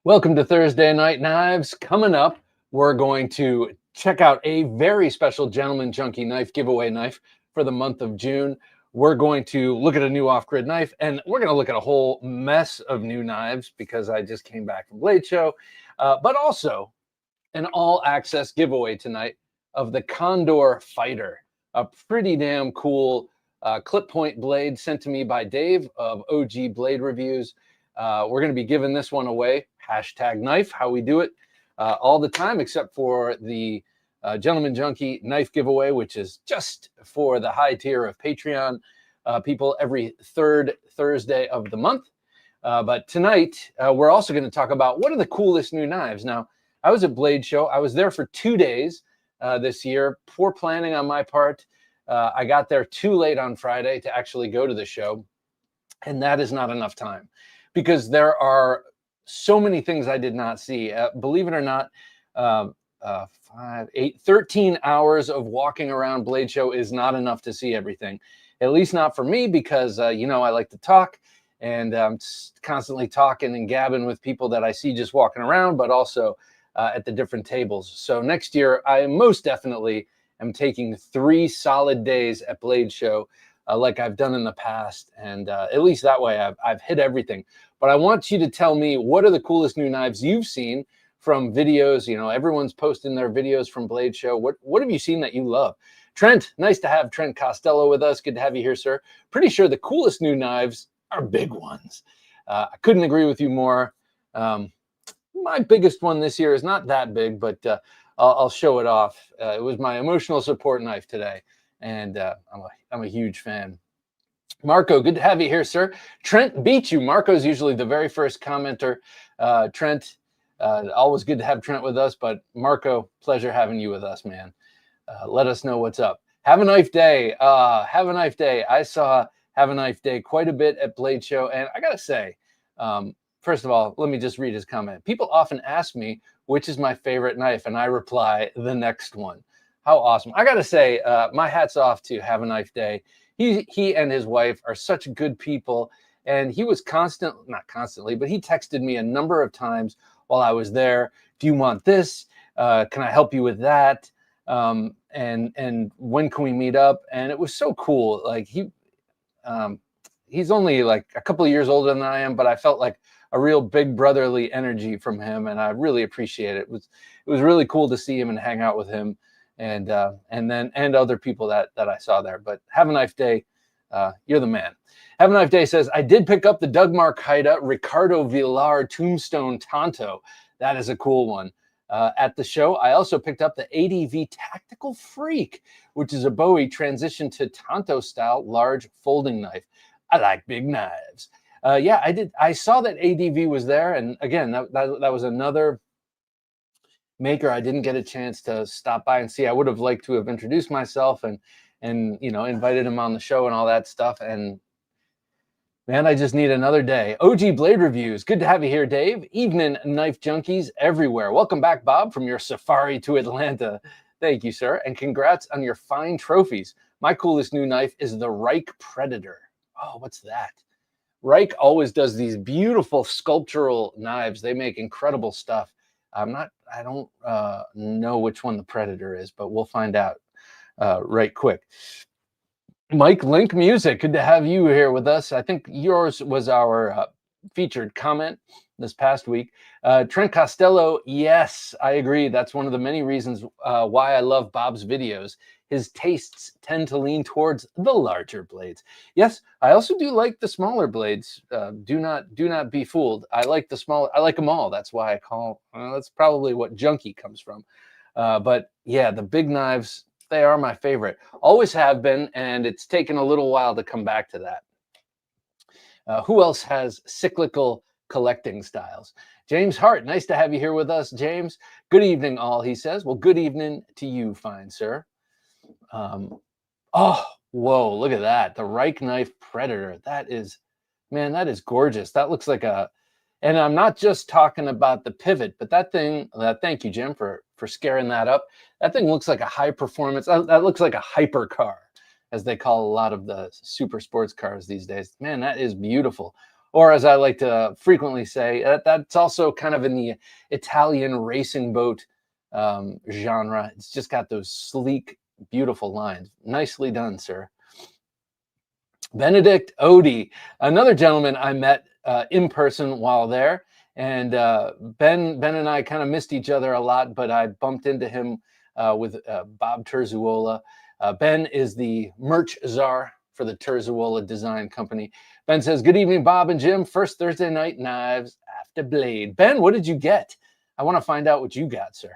Welcome to Thursday Night Knives. Coming up, we're going to check out a very special Gentleman Junkie knife giveaway knife for the month of June. We're going to look at a new off-grid knife, and we're going to look at a whole mess of new knives because I just came back from Blade Show, but also an all-access giveaway tonight of the Condor Fighter, a pretty damn cool clip point blade sent to me by Dave of OG Blade Reviews. We're going to be giving this one away, #knife, how we do it all the time, except for the Gentleman Junkie knife giveaway, which is just for the high tier of Patreon people every third Thursday of the month. But tonight, we're also going to talk about what are the coolest new knives. Now, I was at Blade Show. I was there for 2 days this year. Poor planning on my part. I got there too late on Friday to actually go to the show, and that is not enough time, because there are so many things I did not see. Believe it or not, 13 hours of walking around Blade Show is not enough to see everything. At least not for me, because, I like to talk, and I'm constantly talking and gabbing with people that I see just walking around, but also at the different tables. So next year, I most definitely am taking 3 solid days at Blade Show, like I've done in the past, and at least that way I've hit everything. But I want you to tell me, what are the coolest new knives you've seen from videos? Everyone's posting their videos from Blade Show. What have you seen that you love? Trent, nice to have Trent Costello with us. Good to have you here, sir. Pretty sure the coolest new knives are big ones. I couldn't agree with you more. My biggest one this year is not that big, but I'll show it off. It was my emotional support knife today, and I'm a huge fan. Marco, good to have you here, sir. Trent beat you. Marco's usually the very first commenter. Trent, always good to have Trent with us, but Marco, pleasure having you with us, man. Let us know what's up. Have a knife day. Have a knife day. I saw Have a Knife Day quite a bit at Blade Show, and I gotta say, first of all, let me just read his comment. People often ask me which is my favorite knife, and I reply, the next one. How awesome. I gotta say, my hat's off to Have a Knife Day. He and his wife are such good people, and he was not constantly, but he texted me a number of times while I was there. Do you want this? Can I help you with that? And when can we meet up? And it was so cool. Like he's only like a couple of years older than I am, but I felt like a real big brotherly energy from him, and I really appreciate it. It was really cool to see him and hang out with him, and other people that I saw there. But Have a Knife Day, you're the man. Have a Knife Day says, I did pick up the Dougmark Haida Ricardo Villar Tombstone Tonto. That is a cool one. At the show, I also picked up the ADV Tactical Freak, which is a Bowie transition to Tonto style large folding knife. I like big knives. Yeah, I did. I saw that ADV was there, and again, that was another maker I didn't get a chance to stop by and see. I would have liked to have introduced myself and invited him on the show and all that stuff. And man, I just need another day. OG Blade Reviews. Good to have you here, Dave. Evening, knife junkies everywhere. Welcome back, Bob, from your safari to Atlanta. Thank you, sir. And congrats on your fine trophies. My coolest new knife is the Reich Predator. Oh, what's that? Reich always does these beautiful sculptural knives. They make incredible stuff. I don't know which one the Predator is, but we'll find out right quick. Mike Link Music, good to have you here with us. I think yours was our featured comment this past week. Trent Costello, yes, I agree. That's one of the many reasons why I love Bob's videos. His tastes tend to lean towards the larger blades. Yes, I also do like the smaller blades. Do not be fooled. I like the small. I like them all. That's why I call. That's probably what junkie comes from. But yeah, the big knives, they are my favorite. Always have been, and it's taken a little while to come back to that. Who else has cyclical collecting styles? James Hart, nice to have you here with us, James. Good evening, all, he says. Well, good evening to you, fine sir. Oh, whoa, look at that. The Reich Knife Predator. That is gorgeous. That looks like and I'm not just talking about the pivot, but that thing, thank you, Jim, for scaring that up. That thing looks like a high performance, that looks like a hyper car, as they call a lot of the super sports cars these days. Man, that is beautiful. or as I like to frequently say, that's also kind of in the Italian racing boat genre. It's just got those sleek, beautiful lines. Nicely done, sir. Benedict Odie, another gentleman I met in person while there. And Ben and I kind of missed each other a lot, but I bumped into him with Bob Terzuola. Ben is the merch czar for the Terzuola Design Company. Ben says, "Good evening, Bob and Jim. First Thursday night knives after Blade." Ben, what did you get? I want to find out what you got, sir.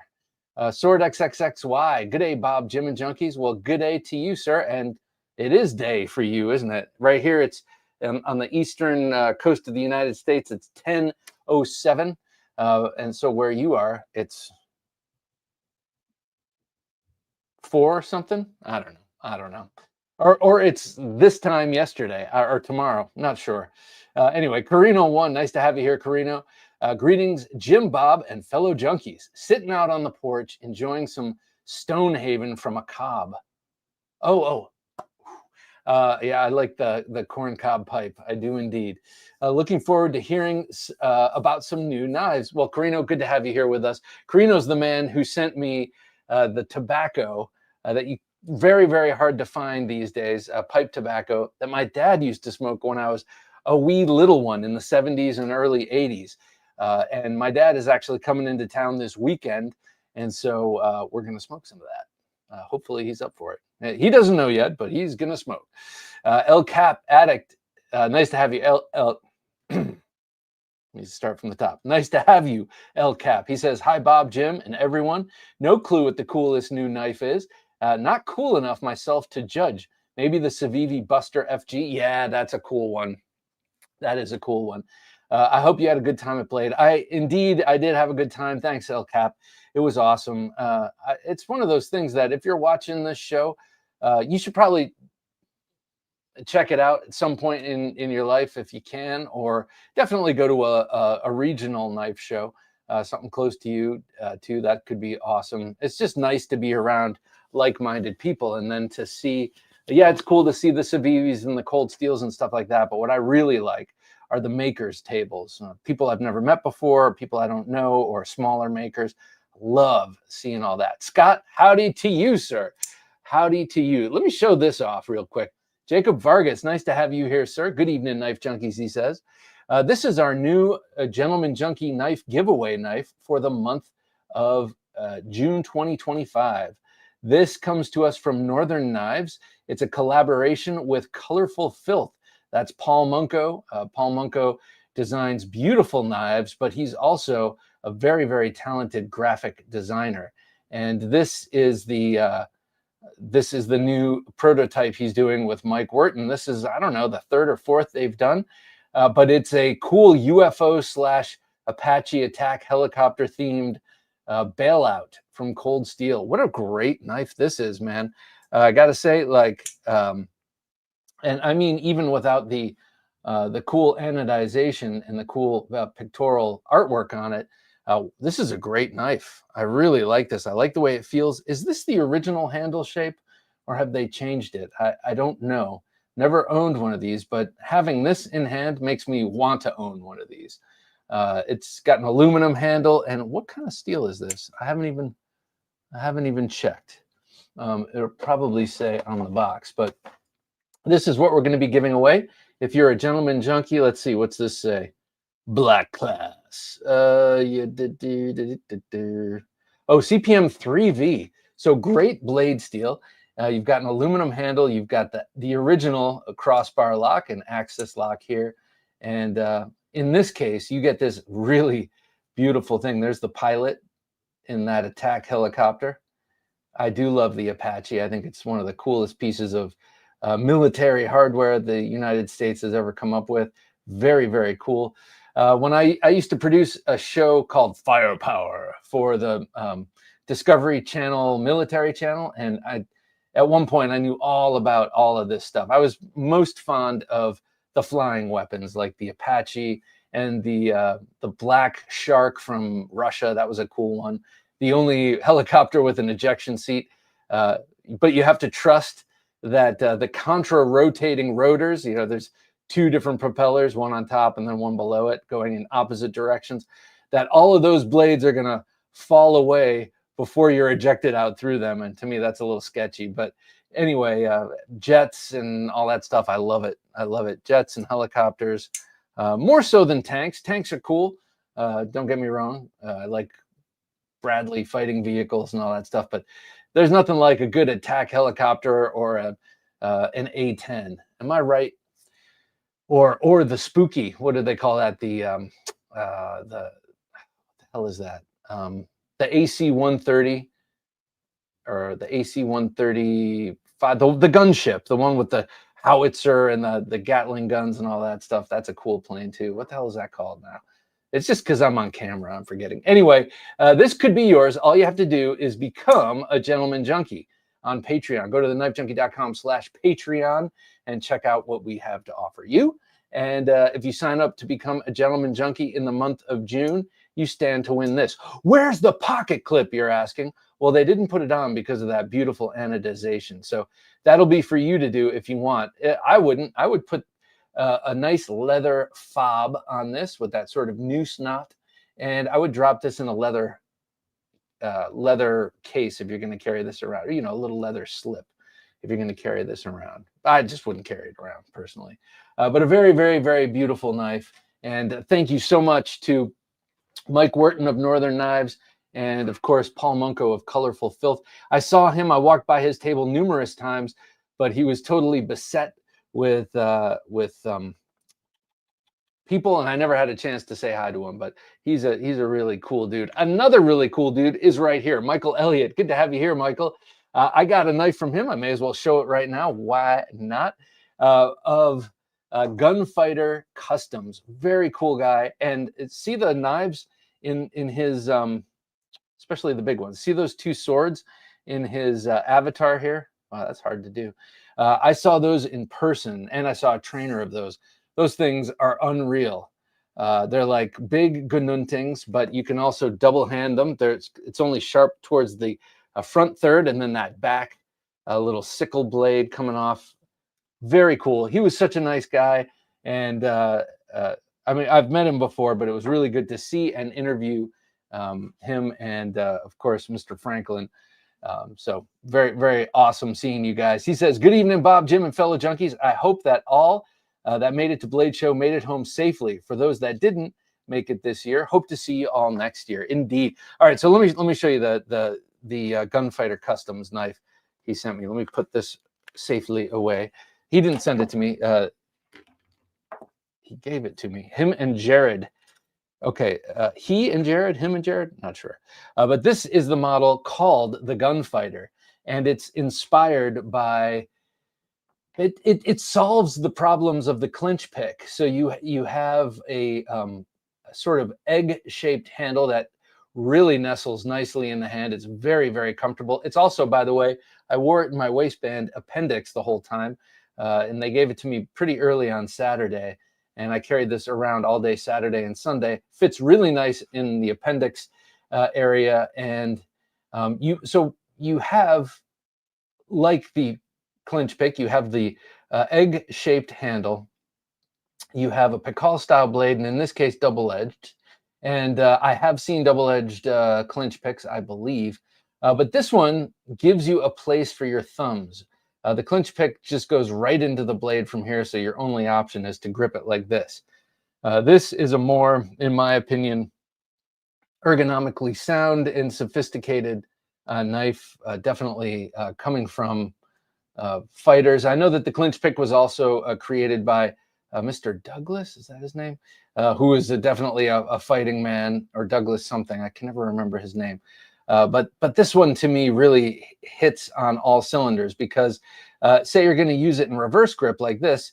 Sword XXXY. Good day, Bob, Jim, and Junkies. Well, good day to you, sir. And it is day for you, isn't it? Right here, it's on the eastern coast of the United States. It's 10:07, and so where you are, it's 4 something. I don't know. Or it's this time yesterday or tomorrow. Not sure. Anyway, Carino1, nice to have you here, Carino. Greetings, Jim, Bob, and fellow junkies. Sitting out on the porch, enjoying some Stonehaven from a cob. Oh. Yeah, I like the corn cob pipe. I do indeed. Looking forward to hearing about some new knives. Well, Carino, good to have you here with us. Carino's the man who sent me the tobacco that you very, very hard to find these days, pipe tobacco that my dad used to smoke when I was a wee little one in the 70s and early 80s. And my dad is actually coming into town this weekend. And so we're going to smoke some of that. Hopefully he's up for it. He doesn't know yet, but he's going to smoke. El Cap Addict, nice to have you. Let me start from the top. Nice to have you, El Cap. He says, "Hi, Bob, Jim, and everyone. No clue what the coolest new knife is. Not cool enough myself to judge. Maybe the Civivi Buster FG. Yeah, that's a cool one. That is a cool one. I hope you had a good time at Blade. I did have a good time. Thanks, El Cap. It was awesome. It's one of those things that if you're watching this show, you should probably check it out at some point in your life if you can, or definitely go to a regional knife show, something close to you too. That could be awesome. It's just nice to be around like-minded people, and then to see, yeah, it's cool to see the Civivis and the Cold Steels and stuff like that. But what I really like are the makers tables. People I've never met before, people I don't know, or smaller makers. Love seeing all that. Scott, howdy to you, sir. Howdy to you. Let me show this off real quick. Jacob Vargas, nice to have you here, sir. Good evening, Knife Junkies, he says. This is our new Gentleman Junkie knife giveaway knife for the month of June 2025. This comes to us from Northern Knives. It's a collaboration with Colorful Filth. That's Paul Munko. Paul Munko designs beautiful knives, but he's also a very, very talented graphic designer. And this is the new prototype he's doing with Mike Wharton. This is, I don't know, the third or fourth they've done, but it's a cool UFO / Apache attack helicopter themed bailout from Cold Steel. What a great knife this is, man. I got to say, like, and I mean, even without the cool anodization and the cool pictorial artwork on it, this is a great knife. I really like this. I like the way it feels. Is this the original handle shape, or have they changed it? I don't know. Never owned one of these, but having this in hand makes me want to own one of these. It's got an aluminum handle, and what kind of steel is this? I haven't even checked. It'll probably say on the box, but this is what we're going to be giving away. If you're a gentleman junkie, let's see, what's this say? Black class. CPM 3V. So great blade steel. You've got an aluminum handle. You've got the original crossbar lock and axis lock here. And in this case, you get this really beautiful thing. There's the pilot in that attack helicopter. I do love the Apache. I think it's one of the coolest pieces of military hardware the United States has ever come up with. Very, very cool. When I used to produce a show called Firepower for the Discovery Channel military channel, and at one point I knew all about all of this stuff. I was most fond of the flying weapons like the Apache and the Black Shark from Russia. That was a cool one. The only helicopter with an ejection seat, but you have to trust that the contra-rotating rotors, there's two different propellers, one on top and then one below it, going in opposite directions, that all of those blades are going to fall away before you're ejected out through them. And to me, that's a little sketchy. But anyway, jets and all that stuff, I love it. I love it. Jets and helicopters, more so than tanks. Tanks are cool. Don't get me wrong. I like Bradley fighting vehicles and all that stuff, but there's nothing like a good attack helicopter or an A-10. Am I right? Or the spooky, what do they call that? The what the hell is that? The AC-130 or the AC-135, the gunship, the one with the howitzer and the Gatling guns and all that stuff. That's a cool plane too. What the hell is that called now? It's just because I'm on camera, I'm forgetting. Anyway, this could be yours. All you have to do is become a Gentleman Junkie on Patreon. Go to theknifejunkie.com/Patreon and check out what we have to offer you. And if you sign up to become a Gentleman Junkie in the month of June, you stand to win this. Where's the pocket clip, you're asking? Well, they didn't put it on because of that beautiful anodization. So that'll be for you to do if you want. I wouldn't. I would put a nice leather fob on this with that sort of noose knot, and I would drop this in a leather case if you're going to carry this around, or, a little leather slip if you're going to carry this around. I just wouldn't carry it around personally, but a very, very, very beautiful knife. And thank you so much to Mike Wharton of Northern Knives, and of course Paul Munko of Colorful Filth. I saw him. I walked by his table numerous times, but he was totally beset with people, and I never had a chance to say hi to him. But he's a really cool dude. Another really cool dude is right here, Michael Elliott. Good to have you here, Michael. I got a knife from him. I may as well show it right now. Why not? Of Gunfighter Customs. Very cool guy. And see the knives in his, especially the big ones. See those two swords in his avatar here? Wow, that's hard to do. I saw those in person, and I saw a trainer of those. Those things are unreal. They're like big Gununtings, but you can also double hand them. It's only sharp towards the front third, and then that back little sickle blade coming off. Very cool. He was such a nice guy, and I mean, I've met him before, but it was really good to see and interview him, and of course, Mr. Franklin. So very, very awesome seeing you guys. He says, good evening, Bob, Jim, and fellow junkies. I hope that all that made it to Blade Show made it home safely. For those that didn't make it this year, hope to see you all next year. Indeed. All right, so let me show you the Gunfighter Customs knife he sent me. Let me put this safely away. He didn't send it to me. He gave it to me. Him and Jared. Okay, him and Jared, not sure. But this is the model called the Gunfighter, and it's inspired by, it solves the problems of the clinch pick. So you have a sort of egg-shaped handle that really nestles nicely in the hand. It's very, very comfortable. It's also, by the way, I wore it in my waistband appendix the whole time, and they gave it to me pretty early on Saturday. And I carried this around all day Saturday and Sunday. Fits really nice in the appendix area. And you have, like the clinch pick, you have the egg-shaped handle. You have a Pikal-style blade, and in this case, double-edged. And I have seen double-edged clinch picks, I believe. But this one gives you a place for your thumbs. The clinch pick just goes right into the blade from here, so your only option is to grip it like this. This is a more, in my opinion, ergonomically sound and sophisticated knife, definitely coming from fighters. I know that the clinch pick was also created by Mr. Douglas, is that his name? Who is definitely a fighting man, or Douglas something. I can never remember his name. But this one to me really hits on all cylinders, because say you're going to use it in reverse grip like this,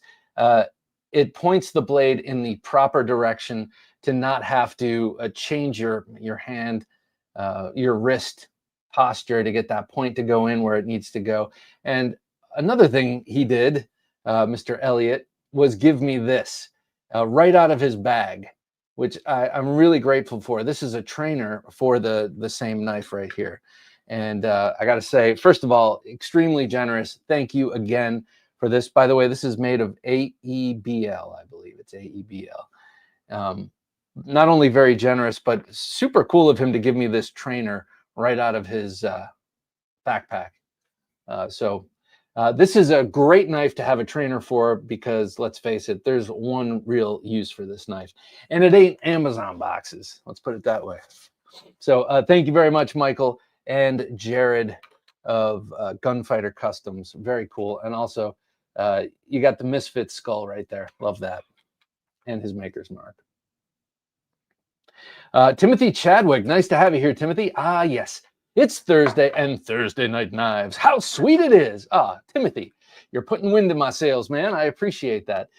it points the blade in the proper direction to not have to change your hand, your wrist posture to get that point to go in where it needs to go. And another thing he did, Mr. Elliott, was give me this right out of his bag, which I'm really grateful for. This is a trainer for the same knife right here. And I got to say, first of all, extremely generous. Thank you again for this. By the way, this is made of AEBL, I believe it's AEBL. Not only very generous, but super cool of him to give me this trainer right out of his backpack. This is a great knife to have a trainer for, because let's face it, there's one real use for this knife, and it ain't Amazon boxes. Let's put it that way. So thank you very much, Michael and Jared of Gunfighter Customs. Very cool. And also, you got the Misfit skull right there. Love that. And his maker's mark. Timothy Chadwick. Nice to have you here, Timothy. Ah, yes. It's Thursday and Thursday Night Knives. How sweet it is. Ah, Timothy, you're putting wind in my sails, man. I appreciate that.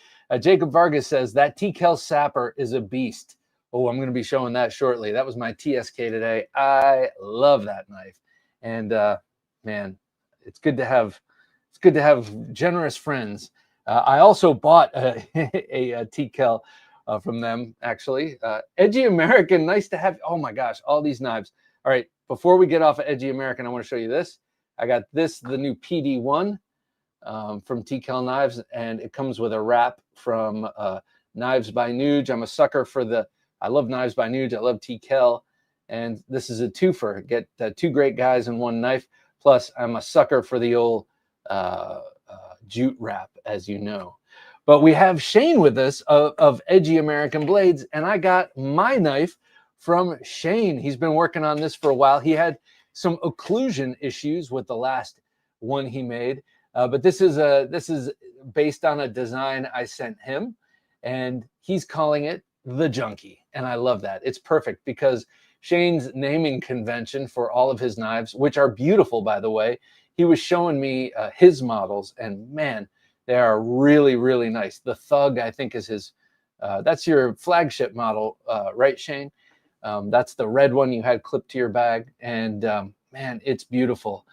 Jacob Vargas says, that TKL Sapper is a beast. Oh, I'm going to be showing that shortly. That was my TSK today. I love that knife. And man, it's good to have generous friends. I also bought a TKL from them, actually. Edgy American, nice to have. Oh my gosh, all these knives. All right, before we get off of Edgy American, I want to show you this. I got this, the new PD1 from TKL Knives, and it comes with a wrap from Knives by Nuge. I'm a sucker for I love Knives by Nuge. I love TKL, and this is a twofer. Get two great guys in one knife. Plus, I'm a sucker for the old jute wrap, as you know. But we have Shane with us of Edgy American Blades, and I got my knife from Shane. He's been working on this for a while. He had some occlusion issues with the last one he made, but this is based on a design I sent him, and he's calling it the Junkie, and I love that. It's perfect because Shane's naming convention for all of his knives, which are beautiful, by the way, he was showing me his models, and man, they are really, really nice. The Thug, I think, is his, that's your flagship model, right, Shane? That's the red one you had clipped to your bag, and man, it's beautiful.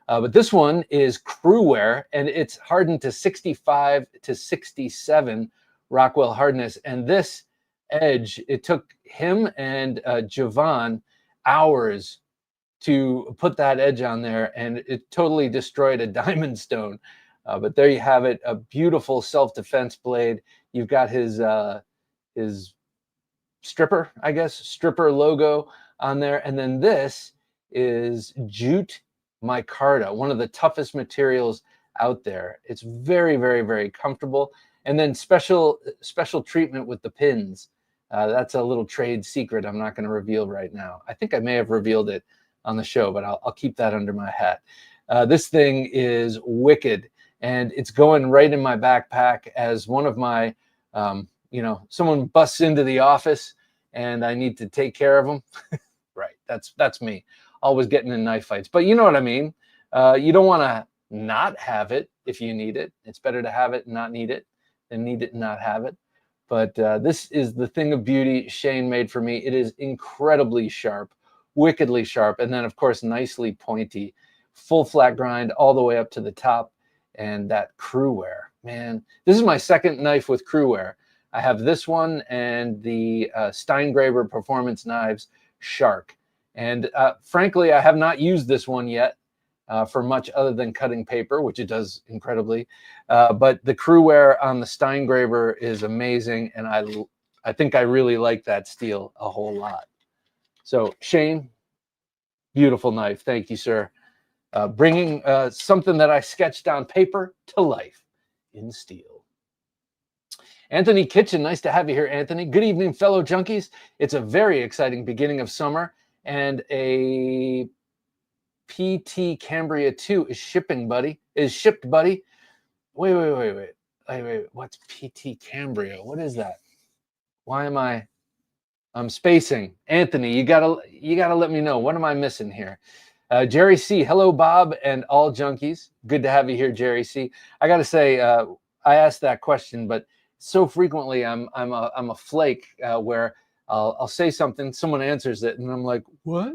But this one is crew wear, and it's hardened to 65 to 67 Rockwell hardness, and this edge, it took him and Javon hours to put that edge on there, and it totally destroyed a diamond stone. But there you have it, a beautiful self-defense blade. You've got his stripper, I guess, stripper logo on there. And then this is jute micarta, one of the toughest materials out there. It's very, very, very comfortable. And then special treatment with the pins. That's a little trade secret I'm not going to reveal right now. I think I may have revealed it on the show, but I'll keep that under my hat. This thing is wicked, and it's going right in my backpack as one of my, someone busts into the office and I need to take care of them. Right, that's me, always getting in knife fights. But you know what I mean. You don't want to not have it if you need it. It's better to have it and not need it than need it and not have it. But this is the thing of beauty Shane made for me. It is incredibly sharp, wickedly sharp, and then, of course, nicely pointy. Full flat grind all the way up to the top, and that crew wear. Man, this is my second knife with crew wear. I have this one and the Steingraber Performance Knives Shark. And frankly, I have not used this one yet for much other than cutting paper, which it does incredibly. But the crew wear on the Steingraber is amazing, and I think I really like that steel a whole lot. So Shane, beautiful knife. Thank you, sir. Bringing something that I sketched on paper to life in steel. Anthony Kitchen, nice to have you here, Anthony. Good evening, fellow junkies. It's a very exciting beginning of summer, and a PT Cambria 2 is shipped, buddy. Wait. What's PT Cambria? What is that? Why am I'm spacing? Anthony, you gotta let me know. What am I missing here? Jerry C. Hello, Bob and all junkies. Good to have you here, Jerry C. I gotta say, I asked that question, but so frequently I'm a flake where I'll say something, someone answers it, and I'm like, what?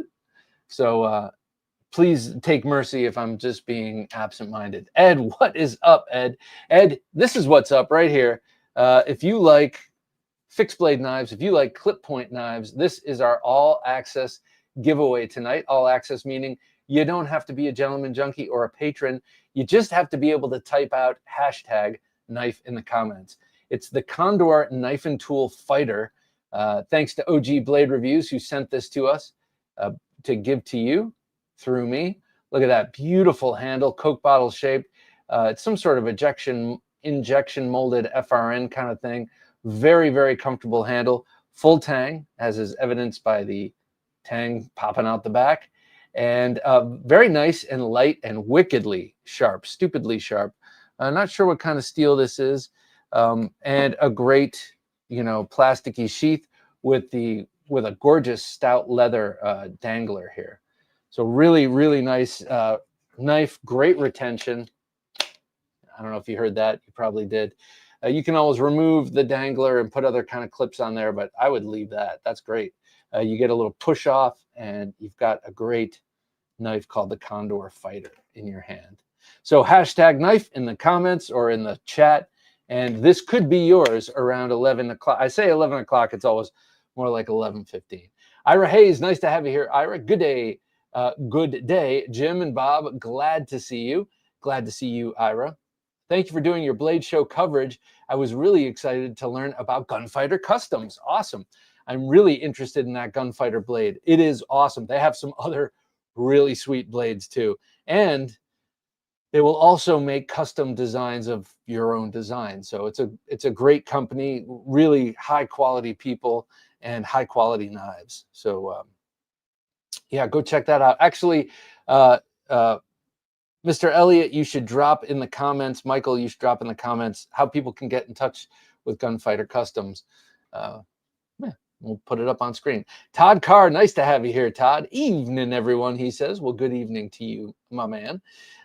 So please take mercy if I'm just being absent-minded. Ed, what is up, Ed? Ed, this is what's up right here. If you like fixed blade knives, if you like clip point knives, this is our all access giveaway tonight. All access meaning You don't have to be a gentleman junkie or a patron. You just have to be able to type out hashtag knife in the comments. It's the Condor knife and tool fighter. Thanks to OG Blade Reviews who sent this to us to give to you through me. Look at that beautiful handle, Coke bottle shaped. It's some sort of injection molded FRN kind of thing. Very, very comfortable handle. Full tang, as is evidenced by the tang popping out the back. And very nice and light and wickedly sharp, stupidly sharp. Not sure what kind of steel this is. And a great, plasticky sheath with a gorgeous stout leather dangler here. So really, really nice knife, great retention. I don't know if you heard that. You probably did. You can always remove the dangler and put other kind of clips on there, but I would leave that. That's great. You get a little push off and you've got a great knife called the Condor Fighter in your hand. So hashtag knife in the comments or in the chat. And this could be yours around 11 o'clock. I say 11 o'clock. It's always more like 11:15. Ira Hayes, nice to have you here. Ira, good day. Good day. Jim and Bob, glad to see you. Glad to see you, Ira. Thank you for doing your Blade Show coverage. I was really excited to learn about Gunfighter Customs. Awesome. I'm really interested in that Gunfighter blade. It is awesome. They have some other really sweet blades too. And they will also make custom designs of your own design. So it's a great company, really high quality people and high quality knives. So yeah, go check that out. Actually, Mr. Elliott, you should drop in the comments. Michael, you should drop in the comments how people can get in touch with Gunfighter Customs. Yeah, we'll put it up on screen. Todd Carr, nice to have you here, Todd. Evening, everyone, he says. Well, good evening to you, my man.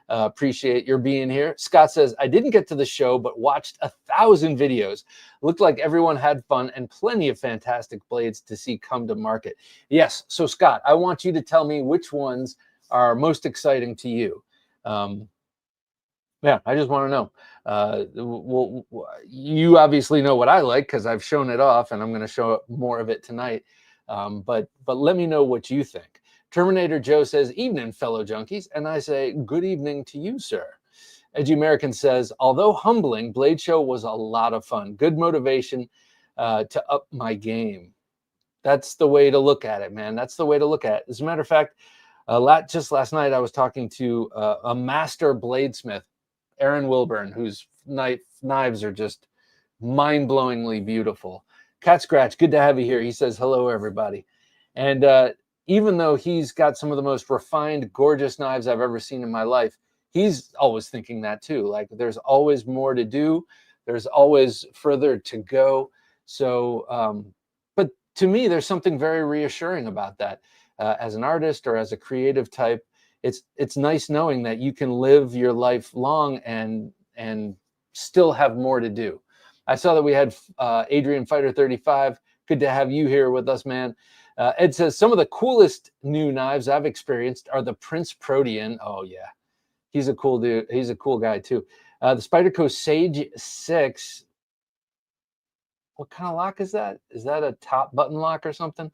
Appreciate your being here. Scott says, I didn't get to the show, but watched 1,000 videos. Looked like everyone had fun and plenty of fantastic blades to see come to market. Yes, so Scott, I want you to tell me which ones are most exciting to you. Yeah, I just want to know. You obviously know what I like because I've shown it off, and I'm going to show more of it tonight. But let me know what you think. Terminator Joe says, evening, fellow junkies. And I say, good evening to you, sir. Edgy American says, although humbling, Blade Show was a lot of fun. Good motivation to up my game. That's the way to look at it, man. That's the way to look at it. As a matter of fact, just last night I was talking to a master bladesmith, Aaron Wilburn, whose knives are just mind-blowingly beautiful. Cat Scratch, good to have you here. He says, hello, everybody. And even though he's got some of the most refined, gorgeous knives I've ever seen in my life, he's always thinking that too. Like there's always more to do. There's always further to go. So, but to me, there's something very reassuring about that. As an artist or as a creative type, it's nice knowing that you can live your life long and still have more to do. I saw that we had Adrian Fighter 35. Good to have you here with us, man. Ed says, some of the coolest new knives I've experienced are the Prince Protean. Oh, yeah. He's a cool dude. He's a cool guy, too. The Spyderco Sage 6. What kind of lock is that? Is that a top button lock or something?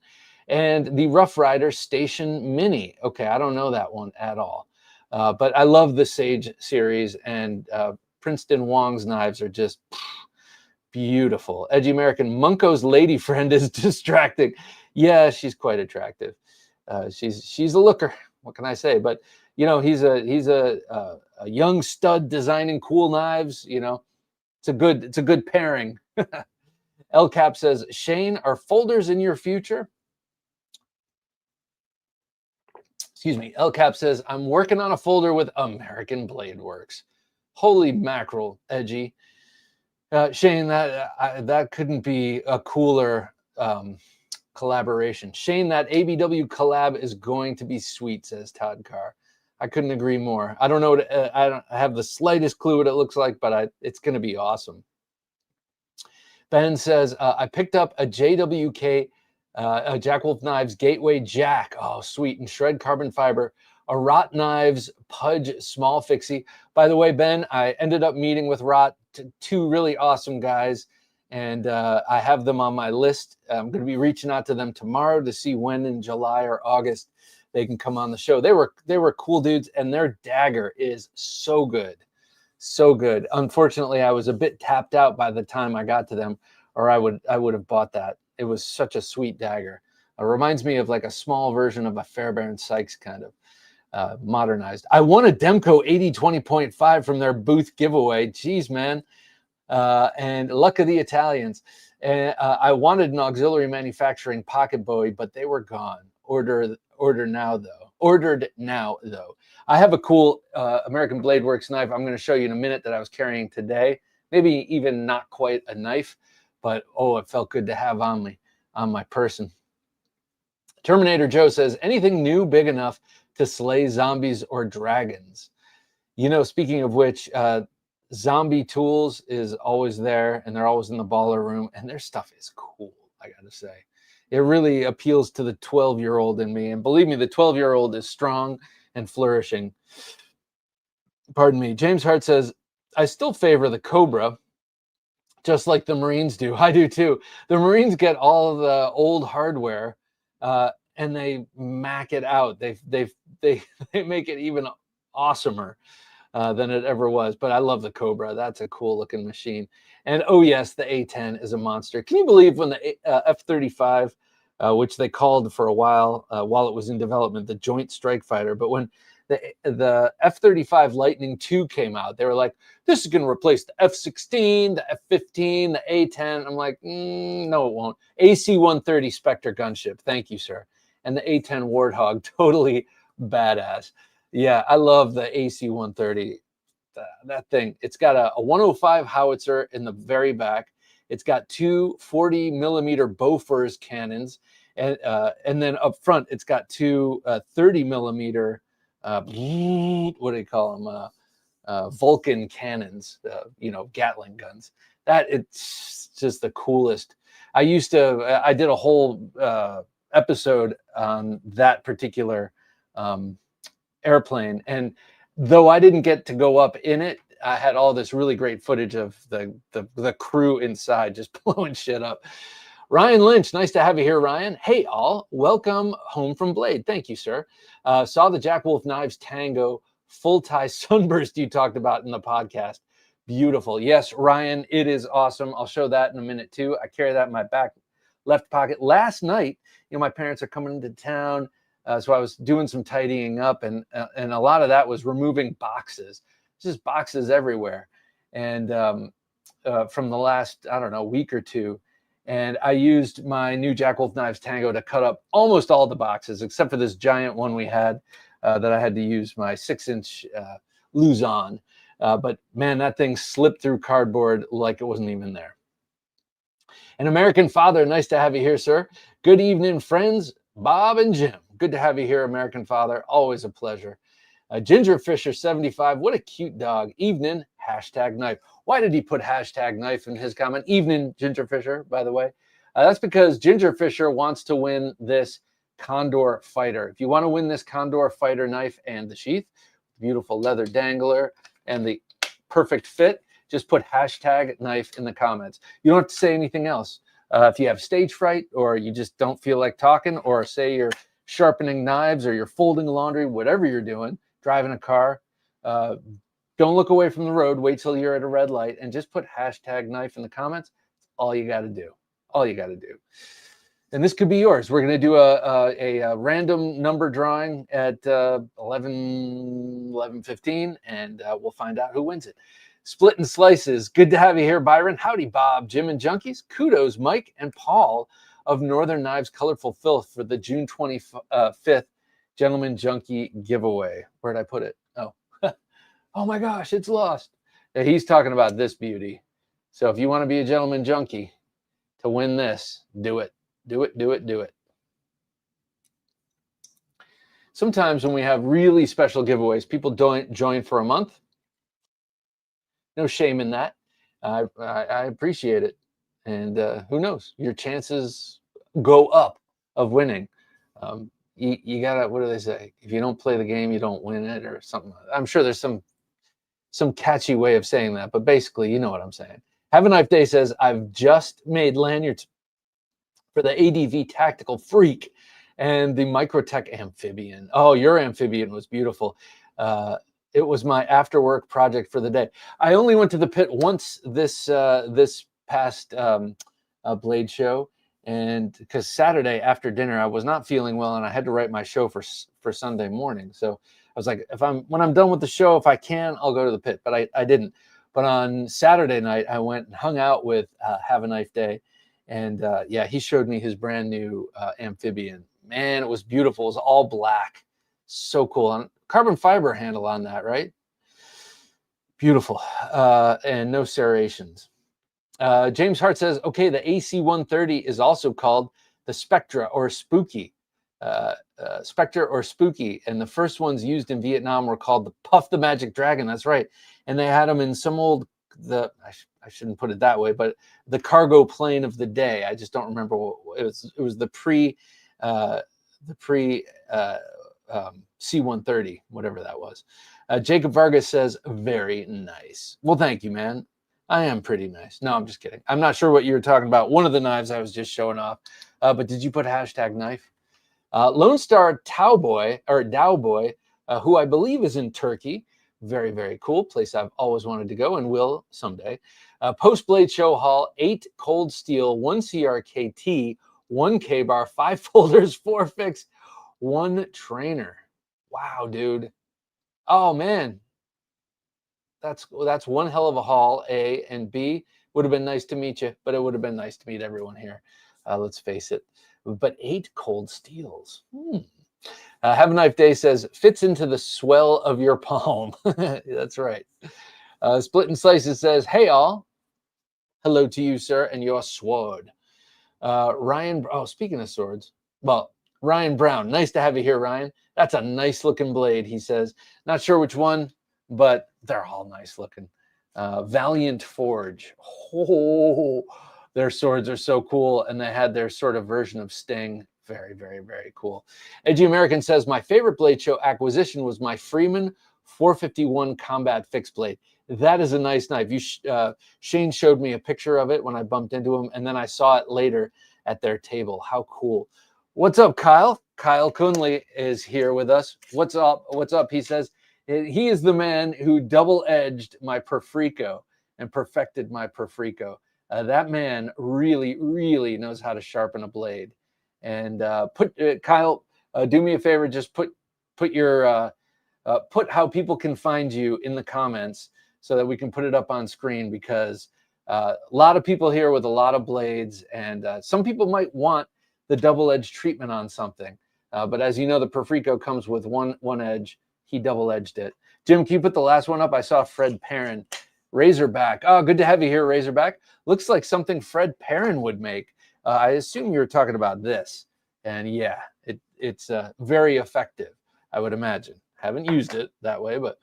And the Rough Rider Station Mini. Okay, I don't know that one at all. But I love the Sage series, and Princeton Wong's knives are just beautiful. Edgy American, Munko's lady friend is distracting. Yeah, she's quite attractive. She's a looker. What can I say? But you know, he's a young stud designing cool knives. You know, it's a good pairing. El Cap says, Shane, are folders in your future? Excuse me. El Cap says, I'm working on a folder with American Blade Works. Holy mackerel, Edgy. Shane, that couldn't be a cooler collaboration. Shane, that ABW collab is going to be sweet, says Todd Carr. I couldn't agree more. I don't know. I don't have the slightest clue what it looks like, but it's going to be awesome. Ben says, I picked up a JWK, a Jack Wolf Knives Gateway Jack. Oh, sweet. And shred carbon fiber. A Rot Knives Pudge Small Fixie. By the way, Ben, I ended up meeting with Rot, two really awesome guys, and I have them on my list. I'm going to be reaching out to them tomorrow to see when in July or August they can come on the show. They were cool dudes, and their dagger is so good. So good. Unfortunately, I was a bit tapped out by the time I got to them, or I would have bought that. It was such a sweet dagger. It reminds me of like a small version of a Fairbairn Sykes kind of modernized. I won a Demco 80-20.5 from their booth giveaway. Jeez, man. And luck of the Italians. And I wanted an auxiliary manufacturing pocket Bowie, but they were gone. Ordered now though. I have a cool American Blade Works knife I'm going to show you in a minute that I was carrying today. Maybe even not quite a knife, but oh, it felt good to have on my person. Terminator Joe says, anything new big enough to slay zombies or dragons? You know, speaking of which, Zombie Tools is always there, and they're always in the baller room, and their stuff is cool, I gotta say. It really appeals to the 12-year-old in me, and believe me, the 12-year-old is strong and flourishing. Pardon me. James Hart says, I still favor the Cobra, just like the Marines do. I do too. The Marines get all of the old hardware, and they mac it out. They make it even awesomer than it ever was. But I love the Cobra. That's a cool looking machine. And oh yes, the A10 is a monster. Can you believe when the F-35, which they called for a while it was in development, the Joint Strike Fighter, but when the F-35 Lightning II came out, they were like, this is going to replace the F-16, the F-15, the A-10. I'm like, no, it won't. AC-130 Spectre gunship. Thank you, sir. And the A-10 Warthog, totally badass. Yeah, I love the AC-130. That thing, it's got a 105 howitzer in the very back. It's got two 40 millimeter Bofors cannons. And then up front, it's got two 30 millimeter, what do you call them? Vulcan cannons, Gatling guns. That it's just the coolest. I did a whole episode on that particular airplane, and though I didn't get to go up in it, I had all this really great footage of the crew inside just blowing shit up. Ryan Lynch, nice to have you here, Ryan. Hey, all, welcome home from Blade. Thank you, sir. Saw the Jack Wolf Knives Tango full tie sunburst you talked about in the podcast. Beautiful. Yes, Ryan, it is awesome. I'll show that in a minute too. I carry that in my back left pocket. Last night, my parents are coming into town, so I was doing some tidying up, and a lot of that was removing boxes, just boxes everywhere, and from the last, I don't know, week or two. And I used my new Jack Wolf Knives Tango to cut up almost all the boxes, except for this giant one we had that I had to use my 6-inch Luzon. But man, that thing slipped through cardboard like it wasn't even there. An American Father, nice to have you here, sir. Good evening, friends, Bob and Jim. Good to have you here, American Father. Always a pleasure. Ginger Fisher 75, what a cute dog. Evening, #knife. Why did he put #knife in his comment? Evening, Ginger Fisher, by the way. That's because Ginger Fisher wants to win this Condor fighter. If you want to win this Condor fighter knife and the sheath, beautiful leather dangler, and the perfect fit, just put #knife in the comments. You don't have to say anything else. If you have stage fright, or you just don't feel like talking, or say you're sharpening knives, or you're folding laundry, whatever you're doing, driving a car, don't look away from the road. Wait till you're at a red light and just put #knife in the comments. It's all you got to do. All you got to do. And this could be yours. We're going to do a random number drawing at 11:15, and we'll find out who wins it. Split and Slices. Good to have you here, Byron. Howdy, Bob, Jim, and Junkies. Kudos, Mike and Paul of Northern Knives Colorful Filth for the June 25th Gentleman Junkie giveaway. Where'd I put it? Oh, oh my gosh, it's lost. He's talking about this beauty. So if you want to be a Gentleman Junkie to win this, do it. Do it, do it, do it. Sometimes when we have really special giveaways, people don't join for a month. No shame in that. I appreciate it. And who knows? Your chances go up of winning. You gotta, what do they say? If you don't play the game, you don't win it, or something. I'm sure there's some catchy way of saying that, but basically, you know what I'm saying. Have a Knife Day says, I've just made lanyards for the ADV Tactical Freak, And the Microtech amphibian. Oh, your amphibian was beautiful. It was my after work project for the day. I only went to the pit once this past blade show, and because Saturday after dinner I was not feeling well and I had to write my show for Sunday morning. So I was like, when I'm done with the show, if I can, I'll go to the pit. But I didn't. But on Saturday night, I went and hung out with Have a Knife Day, and yeah, he showed me his brand new amphibian. Man, it was beautiful. It was all black, so cool. And carbon fiber handle on that, right? Beautiful, and no serrations. James Hart says, okay, the AC-130 is also called the Spectra or Spooky. Spectre or Spooky, and the first ones used in Vietnam were called the Puff the Magic Dragon. That's right, and they had them in some old I shouldn't put it that way, but the cargo plane of the day. I just don't remember what it was. It was the pre C-130, whatever that was. Jacob Vargas says, very nice. Well, thank you, man. I am pretty nice. No, I'm just kidding. I'm not sure what you were talking about. One of the knives I was just showing off. But did you put #knife? Lone Star Towboy, or Dowboy, who I believe is in Turkey. Very, very cool. Place I've always wanted to go and will someday. Post Blade Show Haul, 8 cold steel, 1 CRKT, 1 K-bar, 5 folders, 4 fix, 1 trainer. Wow, dude. Oh, man. That's one hell of a haul, A, and B, would have been nice to meet you, but it would have been nice to meet everyone here. Let's face it. But 8 cold steels. Have a Knife Day says, fits into the swell of your palm. That's right. Split and Slices says, hey, all. Hello to you, sir, and your sword. Ryan, oh, speaking of swords, well, Ryan Brown, nice to have you here, Ryan. That's a nice looking blade, he says. Not sure which one, but they're all nice looking. Valiant Forge. Oh, their swords are so cool, and they had their sort of version of Sting. Very, very, very cool. Edgy American says, my favorite Blade Show acquisition was my Freeman 451 Combat Fixed Blade. That is a nice knife. Shane showed me a picture of it when I bumped into him, and then I saw it later at their table. How cool. What's up, Kyle? Kyle Kunley is here with us. What's up? What's up? He says, he is the man who double-edged my Perfrico and perfected my Perfrico. That man really, really knows how to sharpen a blade. And Kyle, do me a favor, just put your put how people can find you in the comments so that we can put it up on screen, because a lot of people here with a lot of blades, and some people might want the double-edged treatment on something. But as you know, the Perfrico comes with one edge. He double-edged it. Jim, can you put the last one up? I saw Fred Perrin. Razorback. Oh, good to have you here, Razorback. Looks like something Fred Perrin would make. I assume you were talking about this. And yeah, it's very effective, I would imagine. Haven't used it that way, but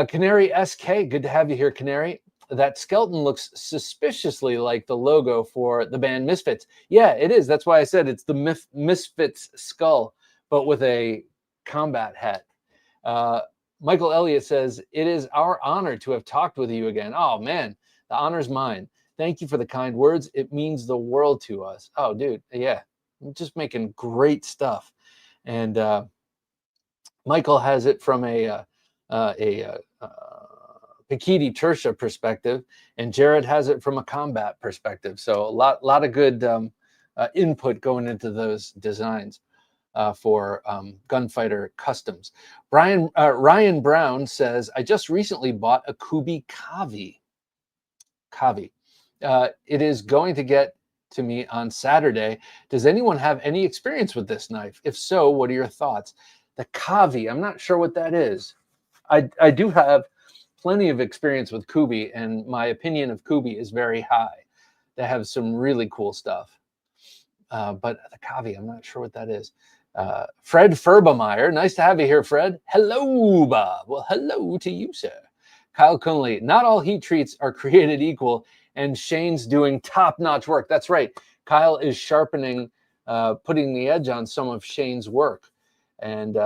Canary SK, good to have you here, Canary. That skeleton looks suspiciously like the logo for the band Misfits. Yeah, it is. That's why I said it's the Misfits skull, but with a combat hat. Michael Elliott says, it is our honor to have talked with you again. Oh, man, the honor's mine. Thank you for the kind words. It means the world to us. Oh, dude, yeah, I'm just making great stuff. And Michael has it from a Pikiti Tertia perspective, and Jared has it from a combat perspective. So a lot of good input going into those designs for Gunfighter Customs. Ryan Brown says, I just recently bought a Kubi Kavi. It is going to get to me on Saturday. Does anyone have any experience with this knife? If so, what are your thoughts? The Kavi, I'm not sure what that is. I do have plenty of experience with Kubi, and my opinion of Kubi is very high. They have some really cool stuff. But the Kavi, I'm not sure what that is. Fred Ferbemeyer, nice to have you here, Fred. Hello, Bob. Well, hello to you, sir. Kyle Kunley, not all heat treats are created equal, and Shane's doing top-notch work. That's right. Kyle is sharpening, putting the edge on some of Shane's work. And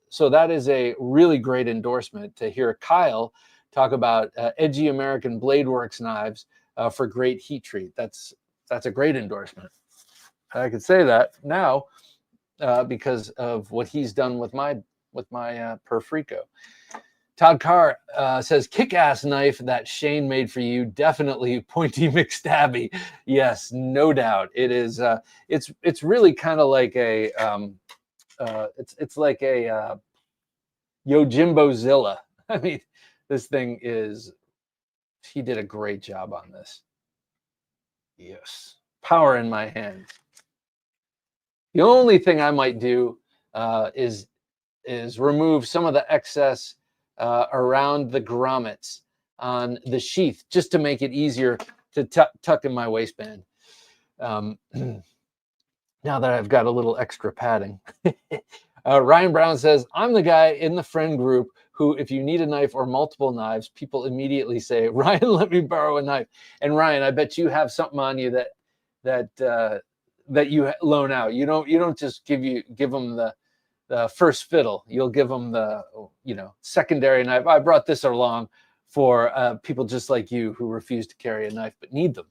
so that is a really great endorsement to hear Kyle talk about edgy American Blade Works knives for great heat treat. That's a great endorsement. I could say that now. because of what he's done with my Perfrico. Todd Carr says, kick-ass knife that Shane made for you. Definitely pointy McStabby. Yes, no doubt. It is. It's really kind of like a it's like a Yojimbozilla. I mean, this thing is. He did a great job on this. Yes, power in my hands. The only thing I might do is remove some of the excess around the grommets on the sheath, just to make it easier to tuck in my waistband. Now that I've got a little extra padding. Ryan Brown says, I'm the guy in the friend group who, if you need a knife or multiple knives, people immediately say, Ryan, let me borrow a knife. And Ryan, I bet you have something on you that you loan out. You don't just give them the first fiddle. You'll give them the secondary knife. I brought this along for people just like you who refuse to carry a knife but need them.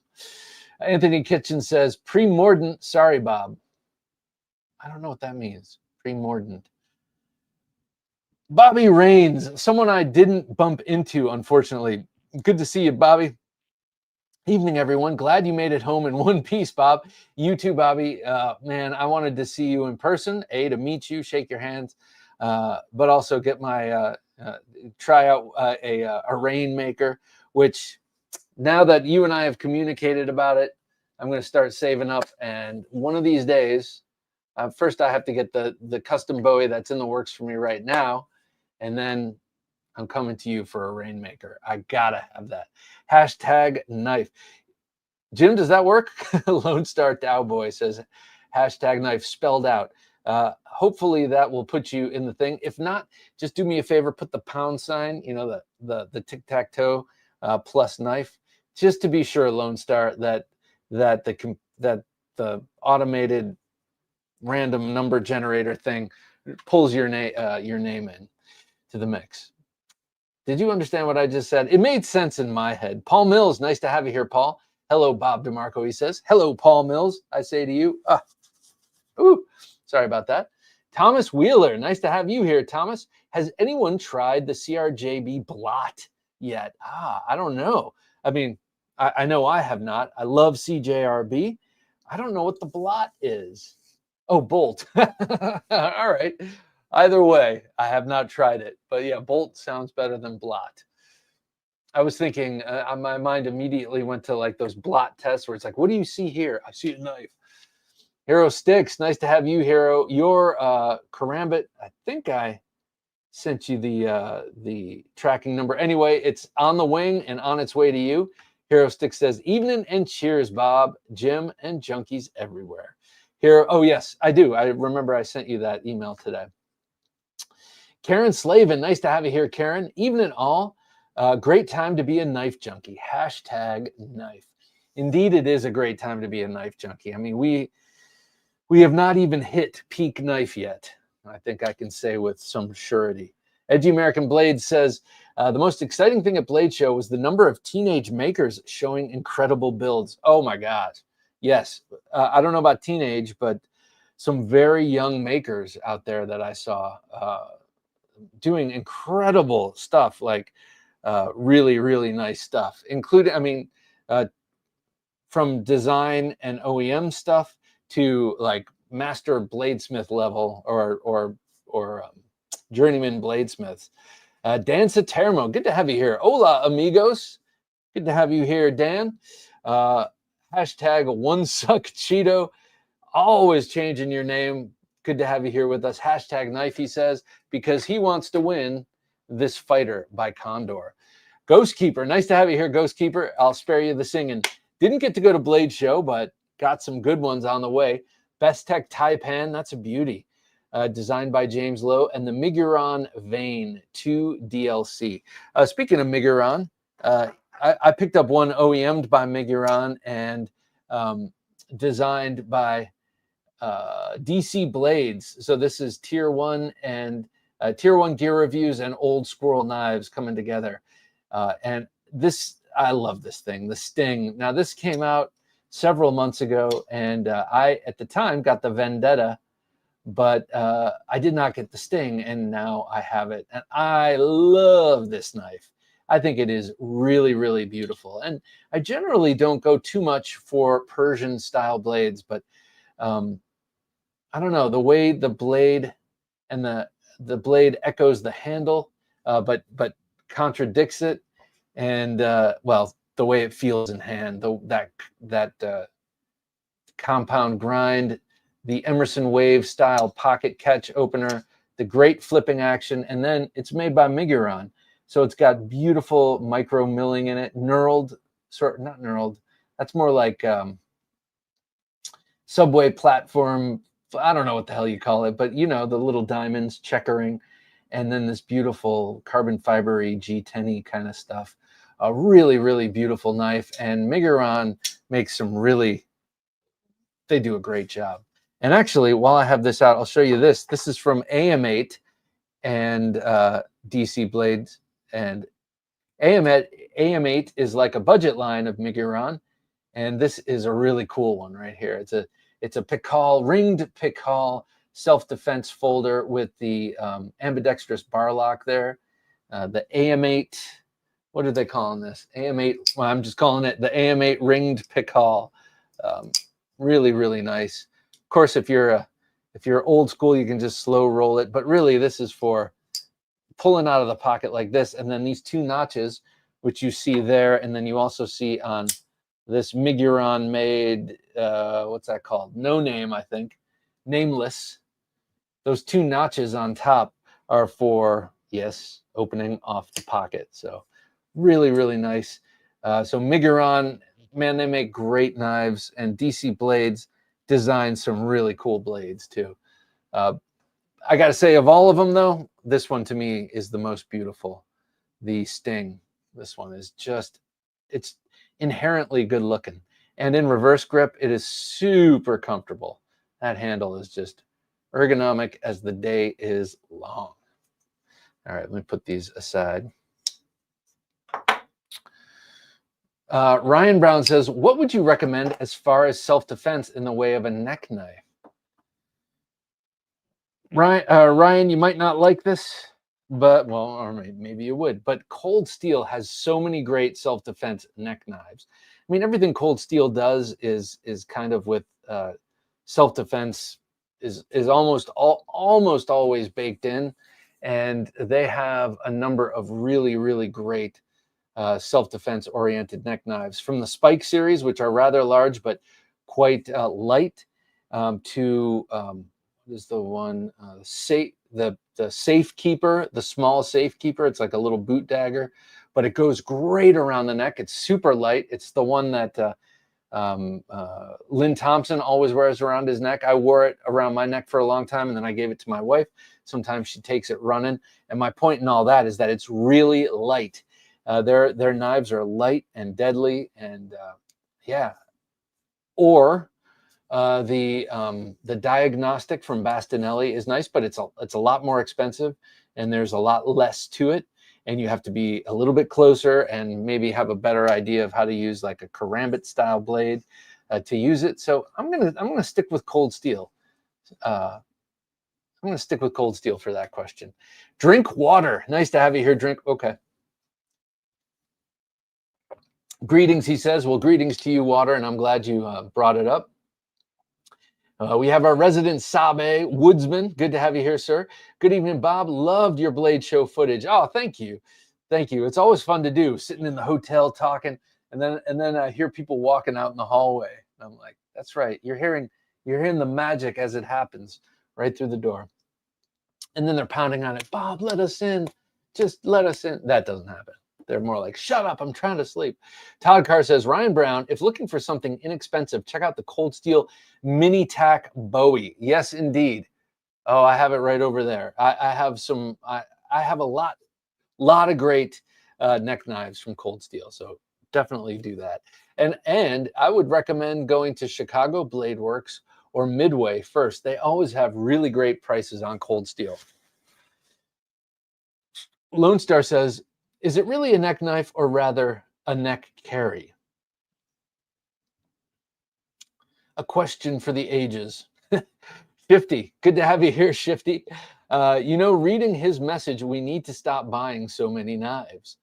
Anthony Kitchen says, pre-mordant. Sorry, Bob. I don't know what that means. Pre-mordant. Bobby Rains, someone I didn't bump into, unfortunately. Good to see you, Bobby. Evening, everyone. Glad you made it home in one piece, Bob. You too, Bobby. Man, I wanted to see you in person, to meet you, shake your hands, but also get my try out a rainmaker, which now that you and I have communicated about it, I'm going to start saving up. And one of these days, first I have to get the custom Bowie that's in the works for me right now. And then I'm coming to you for a rainmaker. I gotta have that. Hashtag knife. Jim, does that work? Lone Star Cowboy says hashtag knife spelled out. Hopefully that will put you in the thing. If not, just do me a favor, put the pound sign, the tic-tac-toe plus knife, just to be sure, Lone Star, that the automated random number generator thing pulls your name in to the mix. Did you understand what I just said? It made sense in my head. Paul Mills, nice to have you here, Paul. Hello, Bob DeMarco, he says. Hello, Paul Mills, I say to you. Sorry about that. Thomas Wheeler, nice to have you here, Thomas. Has anyone tried the CRJB Blot yet? I don't know. I mean, I know I have not. I love CJRB. I don't know what the Blot is. Oh, Bolt. All right. Either way, I have not tried it. But yeah, Bolt sounds better than Blot. I was thinking, my mind immediately went to like those Blot tests where it's like, what do you see here? I see a knife. Hero Sticks, nice to have you, Hero. Your Karambit, I think I sent you the tracking number. Anyway, it's on the wing and on its way to you. Hero Sticks says, evening and cheers, Bob, Jim, and junkies everywhere. Hero, oh yes, I do. I remember I sent you that email today. Karen Slavin, nice to have you here, Karen. Evening all. Great time to be a knife junkie. Hashtag knife. Indeed, it is a great time to be a knife junkie. I mean, we have not even hit peak knife yet. I think I can say with some surety. Edgy American Blade says, the most exciting thing at Blade Show was the number of teenage makers showing incredible builds. Oh my God. Yes. I don't know about teenage, but some very young makers out there that I saw doing incredible stuff, like really, really nice stuff, including, from design and OEM stuff to like master bladesmith level or journeyman bladesmiths. Dan Satermo, good to have you here. Hola, amigos. Good to have you here, Dan. Hashtag one suck Cheeto. Always changing your name. Good to have you here with us. Hashtag knife, he says, because he wants to win this fighter by Condor. Ghost Keeper, nice to have you here, Ghost Keeper. I'll spare you the singing. Didn't get to go to Blade Show, but got some good ones on the way. Best Tech Taipan, that's a beauty. Designed by James Lowe, and the Miguron Vein 2 DLC. Speaking of Miguron, I picked up one OEM'd by Miguron and designed by DC Blades. So this is tier 1 and tier 1 gear reviews and old squirrel knives coming together. And this, I love this thing, the Sting. Now this came out several months ago, and I, at the time, got the Vendetta but I did not get the sting, and now I have it. And I love this knife. I think it is really, really beautiful. And I generally don't go too much for Persian style blades, but I don't know, the way the blade and the blade echoes the handle, but contradicts it, and well, the way it feels in hand, that compound grind, the Emerson Wave style pocket catch opener, the great flipping action, and then it's made by Miguron. So it's got beautiful micro milling in it, knurled, not knurled, that's more like subway platform. I don't know what the hell you call it, but you know, the little diamonds checkering, and then this beautiful carbon fibery G10 kind of stuff. A really, really beautiful knife, and Miguron makes some really, they do a great job. And actually, while I have this out, I'll show you this. This is from AM8 and DC Blades. And AM8 is like a budget line of Miguron, and this is a really cool one right here. It's a Pikal, ringed Pikal self-defense folder with the ambidextrous bar lock there. The AM8, what are they calling this? AM8, well, I'm just calling it the AM8 ringed Pikal. Really, really nice. Of course, if you're old school, you can just slow roll it, but really this is for pulling out of the pocket like this. And then these two notches, which you see there, and then you also see on this Miguron made, what's that called? No Name, I think. Nameless. Those two notches on top are for, yes, opening off the pocket. So really, really nice. So Miguron, man, they make great knives, and DC Blades design some really cool blades too. I got to say, of all of them though, this one to me is the most beautiful. The Sting. This one is just, it's inherently good looking, and in reverse grip it is super comfortable. That handle is just ergonomic as the day is long. All right, let me put these aside. Ryan Brown says, what would you recommend as far as self-defense in the way of a neck knife? Ryan, you might not like this, but, well, or maybe you would, but Cold Steel has so many great self-defense neck knives. I mean, everything Cold Steel does is kind of with self-defense is almost always baked in, and they have a number of really, really great self-defense oriented neck knives, from the Spike series, which are rather large but quite light, to what is the one, the Safekeeper, the small Safekeeper. It's like a little boot dagger, but it goes great around the neck. It's super light. It's the one that Lynn Thompson always wears around his neck. I wore it around my neck for a long time, and then I gave it to my wife. Sometimes she takes it running. And my point in all that is that it's really light. Their knives are light and deadly, and yeah. Or the Diagnostic from Bastinelli is nice, but it's a lot more expensive, and there's a lot less to it, and you have to be a little bit closer and maybe have a better idea of how to use like a karambit style blade to use it. So I'm gonna stick with Cold Steel. I'm gonna stick with Cold Steel for that question. Drink water. Nice to have you here. Drink. Okay. Greetings, he says. Well, greetings to you, Water, and I'm glad you brought it up. We have our resident Sabe Woodsman. Good to have you here, sir. Good evening, Bob. Loved your Blade Show footage. Oh, thank you. Thank you. It's always fun to do, sitting in the hotel talking, and then I hear people walking out in the hallway. And I'm like, that's right. You're hearing the magic as it happens right through the door. And then they're pounding on it. Bob, let us in. Just let us in. That doesn't happen. They're more like, shut up, I'm trying to sleep. Todd Carr says, Ryan Brown, if looking for something inexpensive, check out the Cold Steel Mini Tack Bowie. Yes, indeed. Oh, I have it right over there. I have some, I have a lot of great neck knives from Cold Steel. So definitely do that. And I would recommend going to Chicago Blade Works or Midway first. They always have really great prices on Cold Steel. Lone Star says, is it really a neck knife or rather a neck carry? A question for the ages. Shifty, good to have you here, Shifty. Reading his message, we need to stop buying so many knives.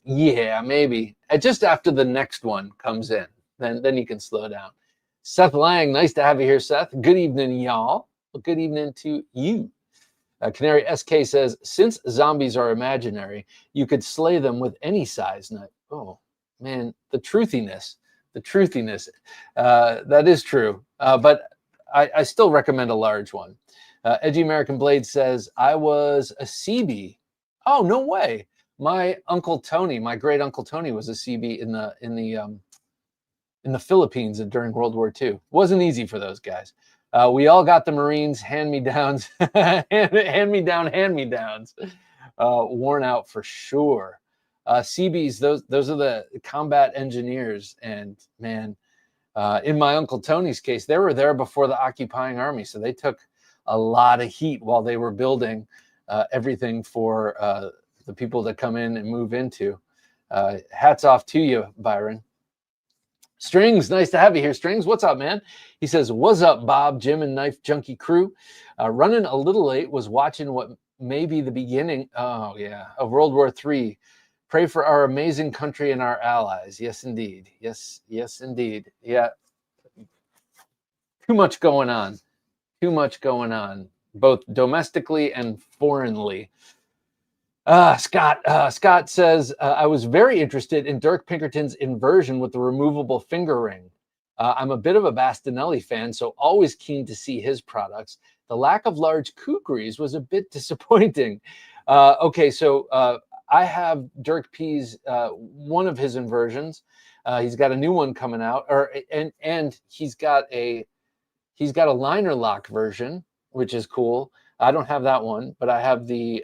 Yeah, maybe. Just after the next one comes in, then you can slow down. Seth Lang, nice to have you here, Seth. Good evening, y'all. Well, good evening to you. Canary SK says, since zombies are imaginary, you could slay them with any size knife. Oh, man, the truthiness. That is true. But I still recommend a large one. Edgy American Blade says, I was a CB. Oh, no way. My Uncle Tony, my great Uncle Tony was a CB in the Philippines during World War II. It wasn't easy for those guys. We all got the Marines hand-me-downs, hand-me-downs, worn out for sure. CBs, those are the combat engineers, and man, in my Uncle Tony's case, they were there before the occupying army, so they took a lot of heat while they were building everything for the people that come in and move into. Hats off to you, Byron. Strings, nice to have you here. Strings, what's up, man? He says, what's up, Bob, Jim, and Knife Junkie crew? Running a little late, was watching what may be the beginning, of World War III. Pray for our amazing country and our allies. Yes, indeed. Yes, indeed. Yeah. Too much going on, both domestically and foreignly. Scott says, I was very interested in Dirk Pinkerton's inversion with the removable finger ring. I'm a bit of a Bastinelli fan, so always keen to see his products. The lack of large kukris was a bit disappointing. Okay, so I have Dirk P's one of his inversions. He's got a new one coming out, and he's got a liner lock version, which is cool. I don't have that one, but I have the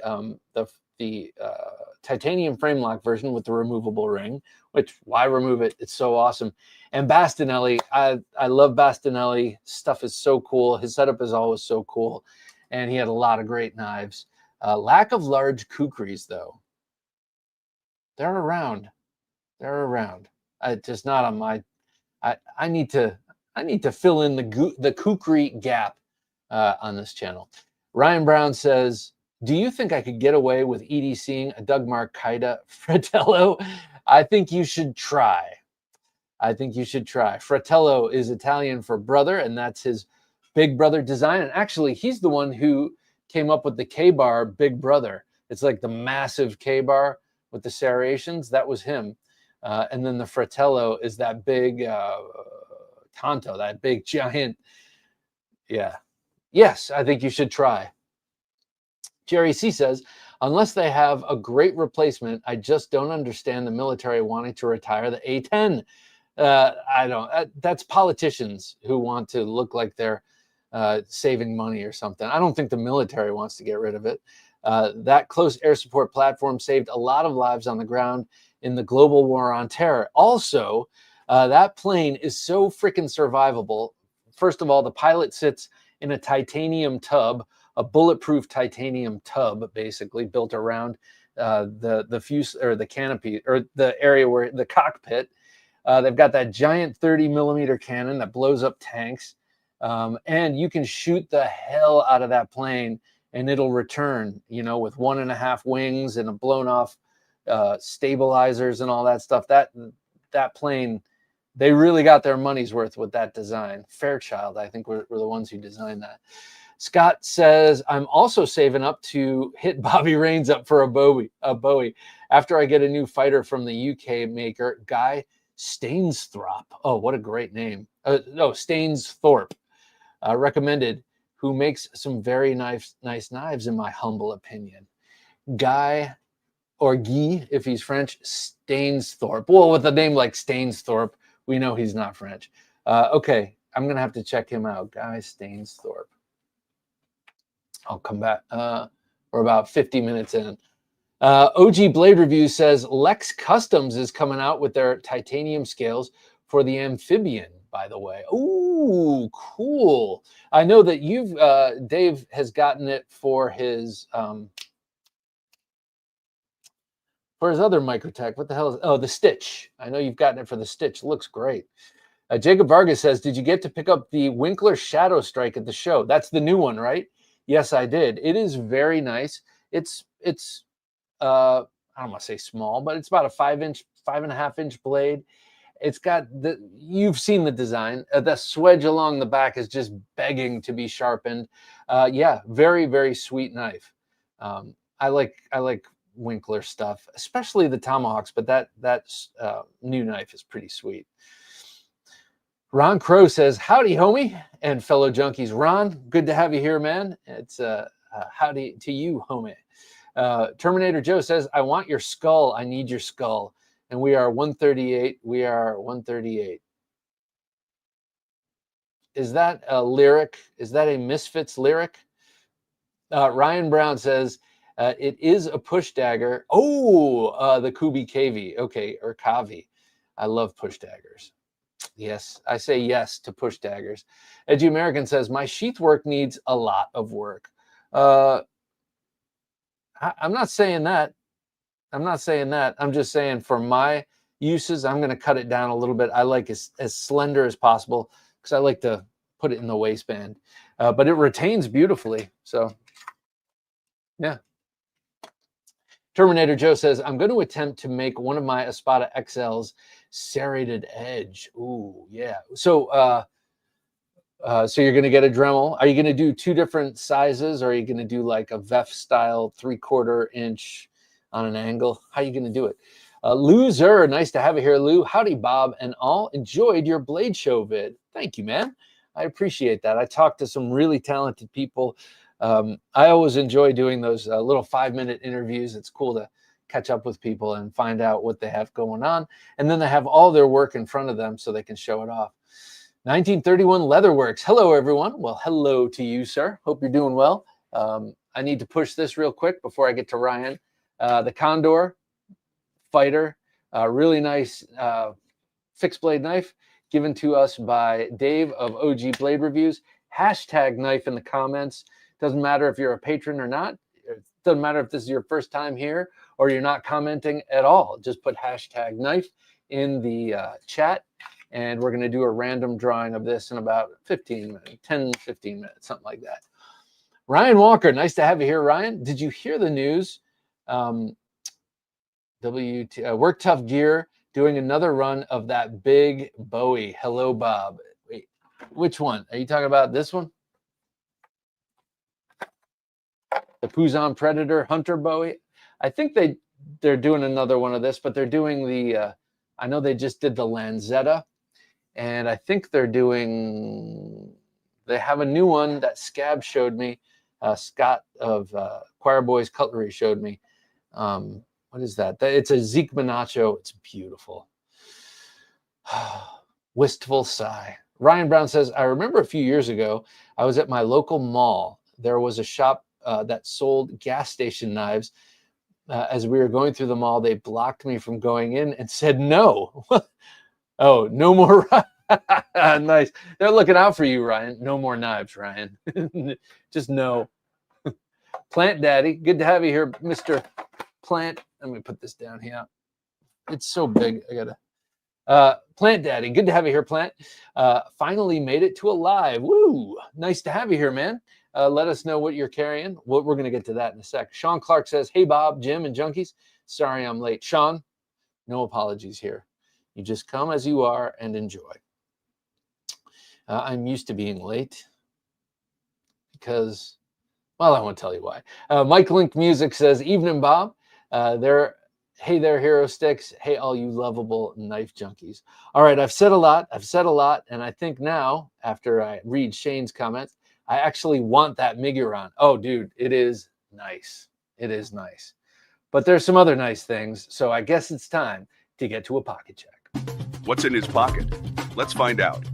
titanium frame lock version with the removable ring, which, why remove it? It's so awesome. And Bastinelli, I love Bastinelli. Stuff is so cool. His setup is always so cool. And he had a lot of great knives. Lack of large kukris, though. They're around. Just not on my... I need to fill in the kukri gap on this channel. Ryan Brown says, do you think I could get away with EDCing a Dugmar Kaida Fratello? I think you should try. Fratello is Italian for brother, and that's his Big Brother design. And actually, he's the one who came up with the K-bar Big Brother. It's like the massive K-bar with the serrations. That was him. And then the Fratello is that big Tanto, that big giant. Yeah. Yes, I think you should try. Jerry C says, unless they have a great replacement, I just don't understand the military wanting to retire the A10. I don't. That's politicians who want to look like they're saving money or something. I don't think the military wants to get rid of it. That close air support platform saved a lot of lives on the ground in the global war on terror. Also, that plane is so freaking survivable. First of all, the pilot sits in a titanium tub, a bulletproof titanium tub, basically built around the fuse or the canopy or the area where the cockpit. They've got that giant 30-millimeter cannon that blows up tanks, and you can shoot the hell out of that plane, and it'll return, with 1.5 wings and a blown off stabilizers and all that stuff. That plane, they really got their money's worth with that design. Fairchild, I think, were the ones who designed that. Scott says, I'm also saving up to hit Bobby Rains up for a Bowie after I get a new fighter from the UK maker, Guy Stainsthorpe. Oh, what a great name. Stainsthorpe. Recommended, who makes some very nice knives, in my humble opinion. Guy, or Guy, if he's French, Stainsthorpe. Well, with a name like Stainsthorpe, we know he's not French. Okay, I'm going to have to check him out. Guy Stainsthorpe. I'll come back. We're about 50 minutes in. OG Blade Review says Lex Customs is coming out with their titanium scales for the amphibian, by the way. Ooh, cool. I know that Dave has gotten it for his other Microtech. What the hell is, the Stitch. I know you've gotten it for the Stitch. Looks great. Jacob Vargas says, did you get to pick up the Winkler Shadow Strike at the show? That's the new one, right? Yes, I did. It is very nice. It's I don't want to say small, but it's about a 5-inch, 5.5-inch blade. It's got you've seen the design. The swedge along the back is just begging to be sharpened. Yeah, very, very sweet knife. I like Winkler stuff, especially the tomahawks, but that new knife is pretty sweet. Ron Crow says, howdy, homie, and fellow junkies. Ron, good to have you here, man. It's howdy to you, homie. Terminator Joe says, I want your skull. I need your skull. And we are 138. We are 138. Is that a lyric? Is that a Misfits lyric? Ryan Brown says, it is a push dagger. Oh, the Kubi KV. Okay, or Kavi. I love push daggers. Yes, I say yes to push daggers. Edgy American says, my sheath work needs a lot of work. I'm not saying that. I'm not saying that. I'm just saying for my uses, I'm going to cut it down a little bit. I like as slender as possible because I like to put it in the waistband. But it retains beautifully. So, yeah. Terminator Joe says, I'm going to attempt to make one of my Espada XLs serrated edge. Ooh, yeah. So, so you're going to get a Dremel. Are you going to do 2 different sizes, or are you going to do like a VEF style 3/4 inch on an angle? How are you going to do it? Loser, nice to have you here, Lou. Howdy, Bob, and all. Enjoyed your Blade Show vid. Thank you, man. I appreciate that. I talked to some really talented people. I always enjoy doing those little 5-minute interviews. It's cool to catch up with people and find out what they have going on. And then they have all their work in front of them so they can show it off. 1931 Leatherworks. Hello, everyone. Well, hello to you, sir. Hope you're doing well. I need to push this real quick before I get to Ryan. The Condor Fighter, really nice fixed blade knife given to us by Dave of OG Blade Reviews. Hashtag knife in the comments. Doesn't matter if you're a patron or not. It doesn't matter if this is your first time here or you're not commenting at all. Just put hashtag knife in the chat, and we're going to do a random drawing of this in about 15 minutes, 10, 15 minutes, something like that. Ryan Walker, nice to have you here, Ryan. Did you hear the news? Work Tough Gear doing another run of that big Bowie. Hello, Bob. Wait, which one? Are you talking about this one? The Puzon Predator Hunter Bowie. I think they're doing another one of this, but they're doing the, I know they just did the Lanzetta, and I think they have a new one that Scab showed me. Scott of Choir Boys Cutlery showed me. What is that? It's a Zeke Minacho. It's beautiful. Wistful sigh. Ryan Brown says, I remember a few years ago, I was at my local mall. There was a shop that sold gas station knives. As we were going through the mall, they blocked me from going in and said no. Oh, no more. Nice. They're looking out for you, Ryan. No more knives, Ryan. Just no. Plant Daddy, good to have you here, Mr. Plant. Let me put this down here. It's so big. I gotta. Plant Daddy, good to have you here, Plant. Finally made it to a live. Woo! Nice to have you here, man. Let us know what you're carrying. We're going to get to that in a sec. Sean Clark says, hey, Bob, Jim, and Junkies. Sorry I'm late. Sean, no apologies here. You just come as you are and enjoy. I'm used to being late because, well, I won't tell you why. Mike Link Music says, evening, Bob. Hey there, Hero Sticks. Hey, all you lovable knife junkies. All right, I've said a lot. And I think now, after I read Shane's comments, I actually want that Miguron. Oh, dude, it is nice. It is nice. But there's some other nice things, so I guess it's time to get to a pocket check. What's in his pocket? Let's find out.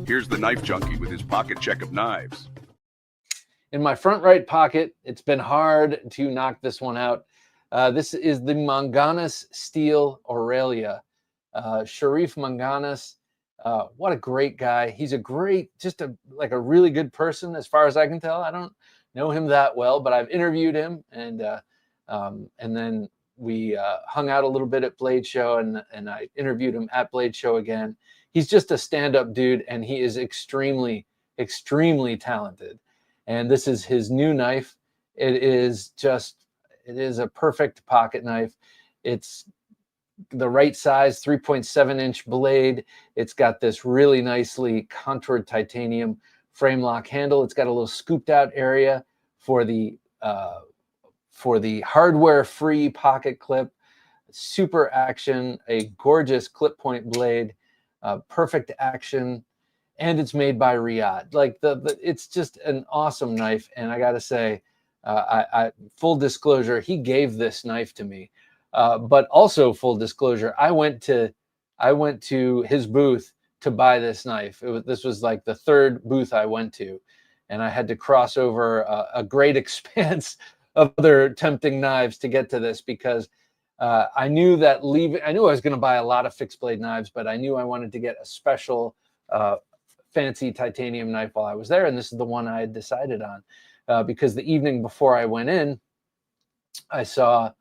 Here's the Knife Junkie with his pocket check of knives. In my front right pocket, it's been hard to knock this one out. This is the Manganas Steel Aurelia. Sharif Manganas, what a great guy. He's a great, like a really good person as far as I can tell. I don't know him that well, but I've interviewed him, and then we hung out a little bit at Blade Show, and I interviewed him at Blade Show again. He's just a stand-up dude, and he is extremely, extremely talented. And this is his new knife. It is a perfect pocket knife. It's the right size, 3.7-inch blade. It's got this really nicely contoured titanium frame lock handle. It's got a little scooped out area for the hardware-free pocket clip. Super action, a gorgeous clip point blade, perfect action, and it's made by Riyadh. Like it's just an awesome knife. And I got to say, full disclosure, he gave this knife to me. But also full disclosure, I went to his booth to buy this knife. This was like the third booth I went to, and I had to cross over a great expanse of other tempting knives to get to this, because I knew I was going to buy a lot of fixed blade knives, but I knew I wanted to get a special fancy titanium knife while I was there, and this is the one I had decided on, because the evening before I went in, I saw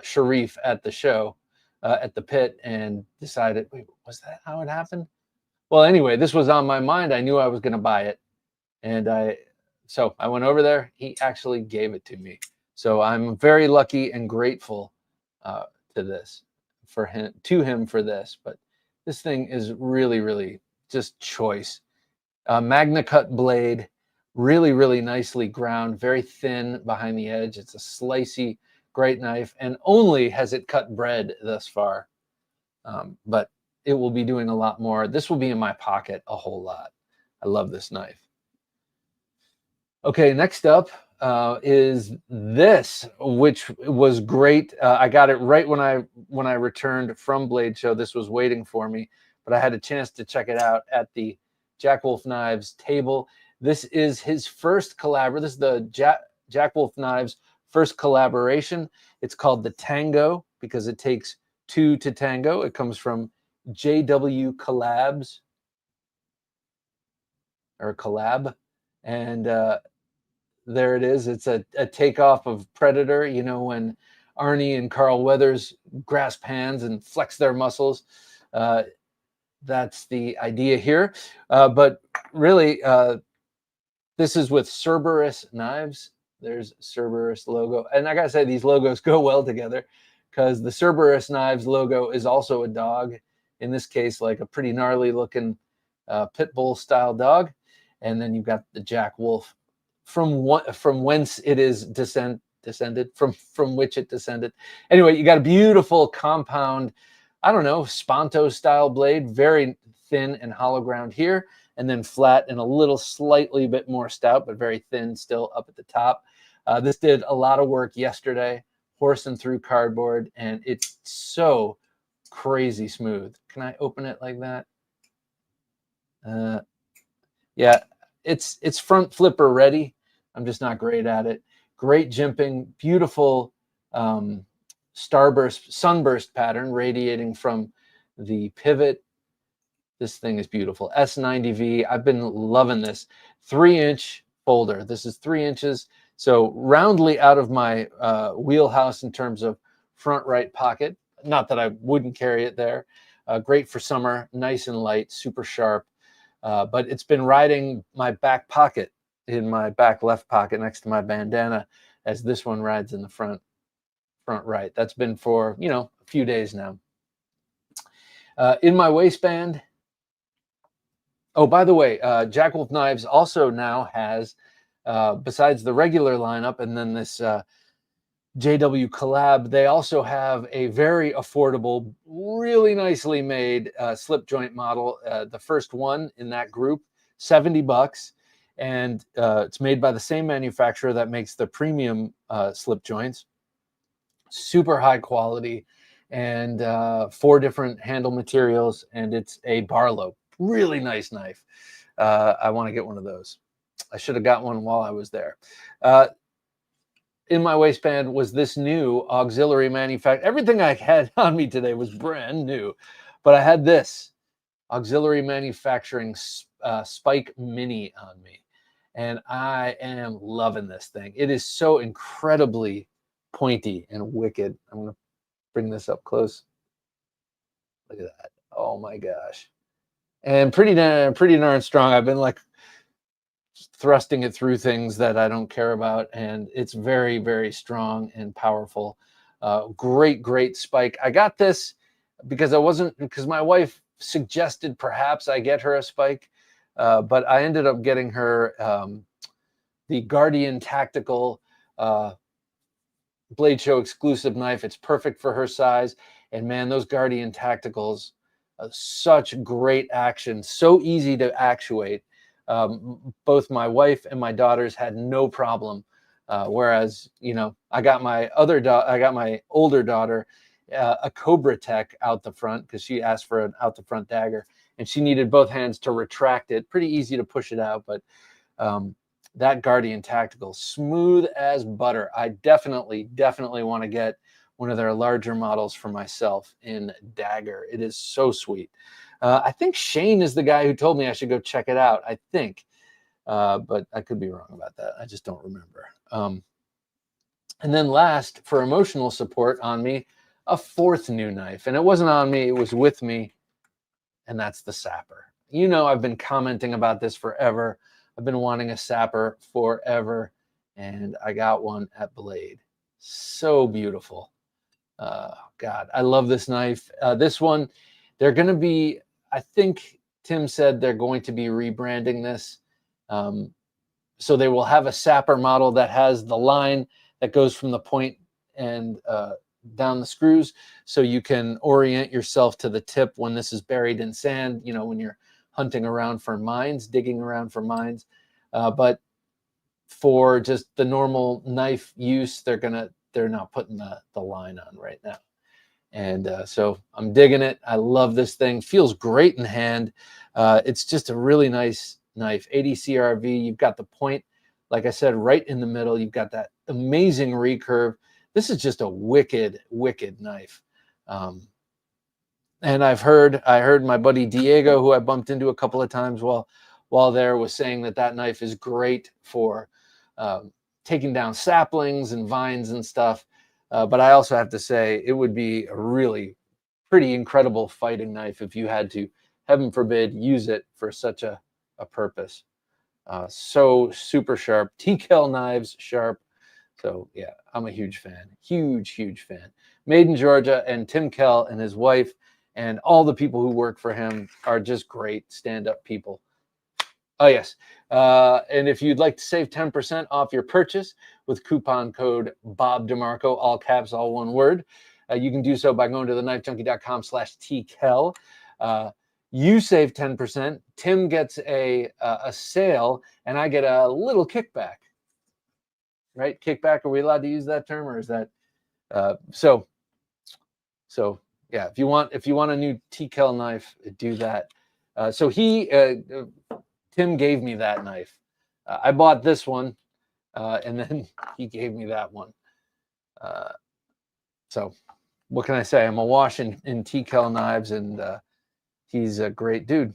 Sharif at the show, at the pit, and decided, wait, was that how it happened? Well, anyway, this was on my mind. I knew I was going to buy it. And so I went over there. He actually gave it to me. So I'm very lucky and grateful to him for this. But this thing is really, really just choice. Magna cut blade, really, really nicely ground, very thin behind the edge. It's a slicey, great knife, and only has it cut bread thus far. But it will be doing a lot more. This will be in my pocket a whole lot. I love this knife. Okay, next up is this, which was great. I got it right when I returned from Blade Show. This was waiting for me, but I had a chance to check it out at the Jack Wolf Knives table. This is his first collab. This is the Jack Wolf Knives first collaboration. It's called the Tango because it takes two to tango. It comes from JW Collabs, or Collab, and there it is. It's a takeoff of Predator. You know, when Arnie and Carl Weathers grasp hands and flex their muscles. That's the idea here. But really, this is with Cerberus Knives. There's Cerberus logo. And I got to say, these logos go well together, because the Cerberus Knives logo is also a dog. In this case, like a pretty gnarly looking pit bull style dog. And then you've got the Jack Wolf, from whence it is descended, from which it descended. Anyway, you got a beautiful compound, I don't know, Sponto style blade, very thin and hollow ground here, and then flat and a little slightly bit more stout, but very thin still up at the top. This did a lot of work yesterday, horsing through cardboard, and it's so crazy smooth. Can I open it like that? Yeah, it's front flipper ready. I'm just not great at it. Great jimping, beautiful sunburst pattern radiating from the pivot. This thing is beautiful. S90V. I've been loving this. 3-inch folder. This is 3 inches. So roundly out of my wheelhouse in terms of front right pocket. Not that I wouldn't carry it there. Great for summer. Nice and light. Super sharp. But it's been riding my back pocket, in my back left pocket next to my bandana, as this one rides in the front right. That's been for, a few days now. In my waistband. Oh, by the way, Jack Wolf Knives also now has, besides the regular lineup and then this JW collab, they also have a very affordable, really nicely made slip joint model. The first one in that group, $70. And it's made by the same manufacturer that makes the premium slip joints. Super high quality, and 4 different handle materials, and it's a Barlow. Really nice knife. I want to get one of those. I should have got one while I was there. In my waistband was this new auxiliary manufacturer. Everything I had on me today was brand new, but I had this auxiliary manufacturing Spike Mini on me. and I am loving this thing. It is so incredibly pointy and wicked. I'm going to bring this up close. Look at that. Oh my gosh. And pretty darn strong. I've been like thrusting it through things that I don't care about, and it's very, very strong and powerful. Great spike. I got this because my wife suggested perhaps I get her a spike, but I ended up getting her the Guardian Tactical Blade Show exclusive knife. It's perfect for her size, and man, those Guardian Tacticals, such great action, so easy to actuate. Both my wife and my daughters had no problem. Whereas, I got my older daughter a Cobra Tech out the front because she asked for an out the front dagger, and she needed both hands to retract it. Pretty easy to push it out, but that Guardian Tactical, smooth as butter. I definitely want to get one of their larger models for myself in dagger. It is so sweet. I think Shane is the guy who told me I should go check it out, I think. But I could be wrong about that. I just don't remember. And then last, for emotional support on me, a fourth new knife. And it wasn't on me, it was with me, and that's the Sapper. I've been commenting about this forever. I've been wanting a Sapper forever, and I got one at Blade. So beautiful. God, I love this knife. This one, they're going to be, I think Tim said they're going to be rebranding this. So they will have a Sapper model that has the line that goes from the point and down the screws, so you can orient yourself to the tip when this is buried in sand, when you're hunting around for mines, digging around for mines. But for just the normal knife use, they're not putting the line on right now. And so I'm digging it. I love this thing. Feels great in hand. It's just a really nice knife. 80 CRV. You've got the point, like I said, right in the middle. You've got that amazing recurve. This is just a wicked knife. And I heard my buddy Diego, who I bumped into a couple of times while there, was saying that knife is great for taking down saplings and vines and stuff. But I also have to say it would be a really pretty incredible fighting knife if you had to, heaven forbid, use it for such a purpose. So super sharp. TKL knives, sharp. So yeah, I'm a huge fan. Huge fan. Made in Georgia, and Tim Kell and his wife and all the people who work for him are just great stand-up people. Oh, yes. And if you'd like to save 10% off your purchase with coupon code Bob DeMarco, all caps, all one word, you can do so by going to theknifejunkie.com/TKell. You save 10%. Tim gets a sale, and I get a little kickback. Right? Kickback. Are we allowed to use that term, or is that so yeah, if you want a new TKell knife, do that. So Tim gave me that knife. I bought this one, and then he gave me that one. So what can I say? I'm awash in TKell knives, and he's a great dude.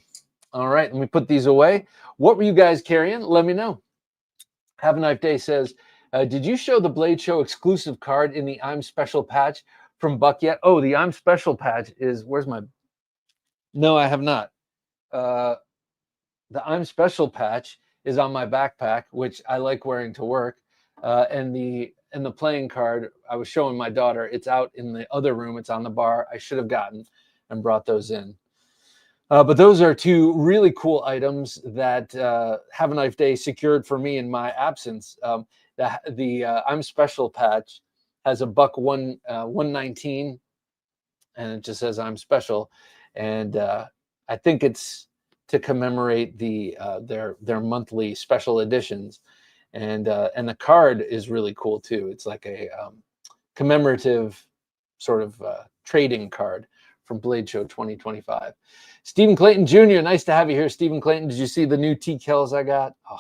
All right, let me put these away. What were you guys carrying? Let me know. Have a Knife Day says, did you show the Blade Show exclusive card in the I'm Special patch from Buck yet? Oh, the I'm Special patch is, where's my... No, I have not. The I'm Special patch is on my backpack, which I like wearing to work. And the playing card I was showing my daughter, it's out in the other room. It's on the bar. I should have gotten and brought those in. But those are two really cool items that Have a Knife Day secured for me in my absence. The I'm Special patch has a Buck 119, and it just says I'm Special. And I think it's to commemorate their monthly special editions. And the card is really cool too. It's like a commemorative sort of trading card from Blade Show 2025. Stephen Clayton Jr., nice to have you here, Stephen Clayton. Did you see the new TKells I got? Oh,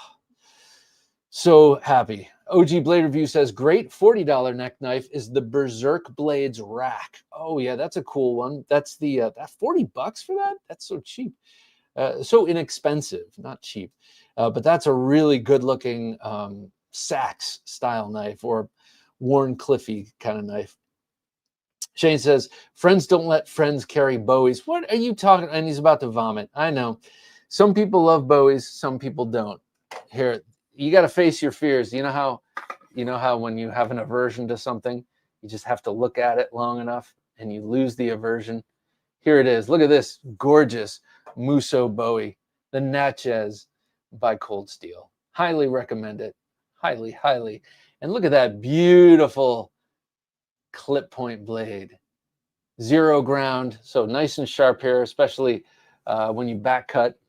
so happy. OG Blade Review says, great $40 neck knife is the Berserk Blades rack. Oh yeah, that's a cool one. That's the that $40 for that? That's so cheap. so inexpensive, not cheap. But that's a really good looking Saks style knife, or Warren Cliffy kind of knife. Shane says, friends don't let friends carry Bowies. What are you talking? And he's about to vomit. I know. Some people love Bowies, some people don't. Here, you got to face your fears. You know how when you have an aversion to something, you just have to look at it long enough and you lose the aversion. Here it is. Look at this gorgeous Musso Bowie, the Natchez by Cold Steel. Highly recommend it. Highly, highly. And look at that beautiful clip point blade. Zero ground, so nice and sharp here, especially when you back cut.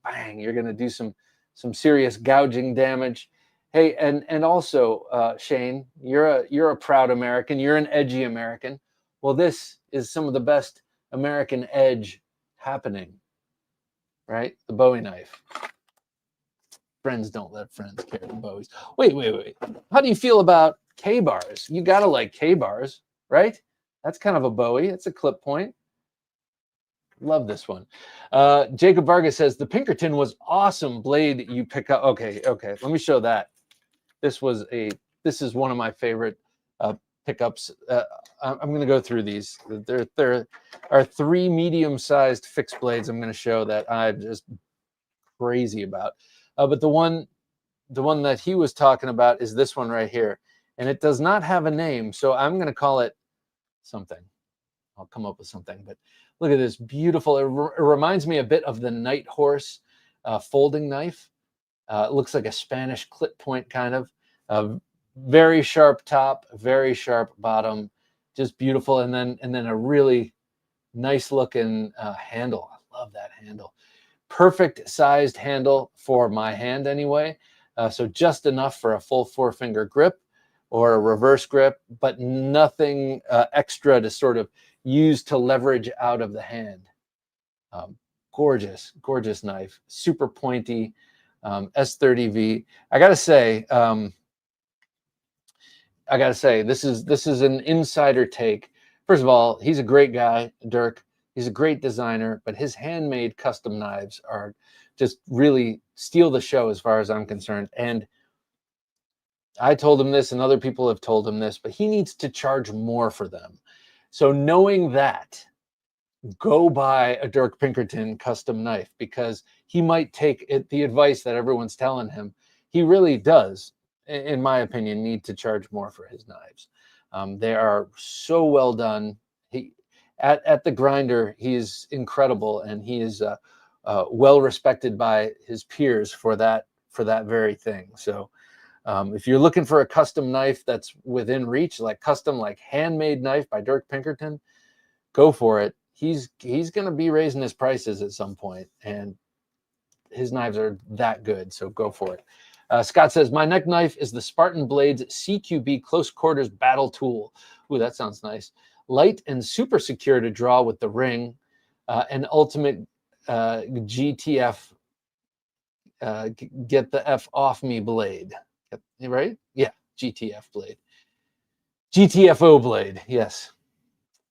Bang, you're going to do some serious gouging damage. Hey, and also, Shane, you're a proud American. You're an edgy American. Well, this is some of the best American edge happening, right? The Bowie knife. Friends don't let friends carry the Bowies. Wait. How do you feel about K-bars? You got to like K-bars, right? That's kind of a Bowie. It's a clip point. Love this one. Jacob Vargas says, the Pinkerton was awesome blade you pick up. Okay. Let me show that. This is one of my favorite pickups. I'm going to go through these. There are 3 medium-sized fixed blades I'm going to show that I'm just crazy about. But the one that he was talking about is this one right here. And it does not have a name, so I'm going to call it something. I'll come up with something. But look at this beautiful. It reminds me a bit of the Night Horse folding knife. It looks like a Spanish clip point kind of. Very sharp top, very sharp bottom, just beautiful. And then a really nice looking handle. I love that handle. Perfect sized handle for my hand anyway. So just enough for a full 4-finger grip or a reverse grip, but nothing extra to sort of use to leverage out of the hand. Gorgeous knife, super pointy, S30V. I gotta say, this is an insider take. First of all, he's a great guy, Dirk. He's a great designer, but his handmade custom knives are just really steal the show as far as I'm concerned. And I told him this, and other people have told him this, but he needs to charge more for them. So knowing that, go buy a Dirk Pinkerton custom knife, because he might take the advice that everyone's telling him. He really does, in my opinion, need to charge more for his knives. They are so well done. At the grinder, he is incredible, and he is well respected by his peers for that very thing. So if you're looking for a custom knife that's within reach, like handmade knife by Dirk Pinkerton, go for it. He's going to be raising his prices at some point, and his knives are that good, so go for it. Scott says, my neck knife is the Spartan Blades CQB Close Quarters Battle Tool. Ooh, that sounds nice. Light and super secure to draw with the ring. An ultimate GTF, get the F off me blade. Right? Yeah, GTF blade. GTFO blade, yes.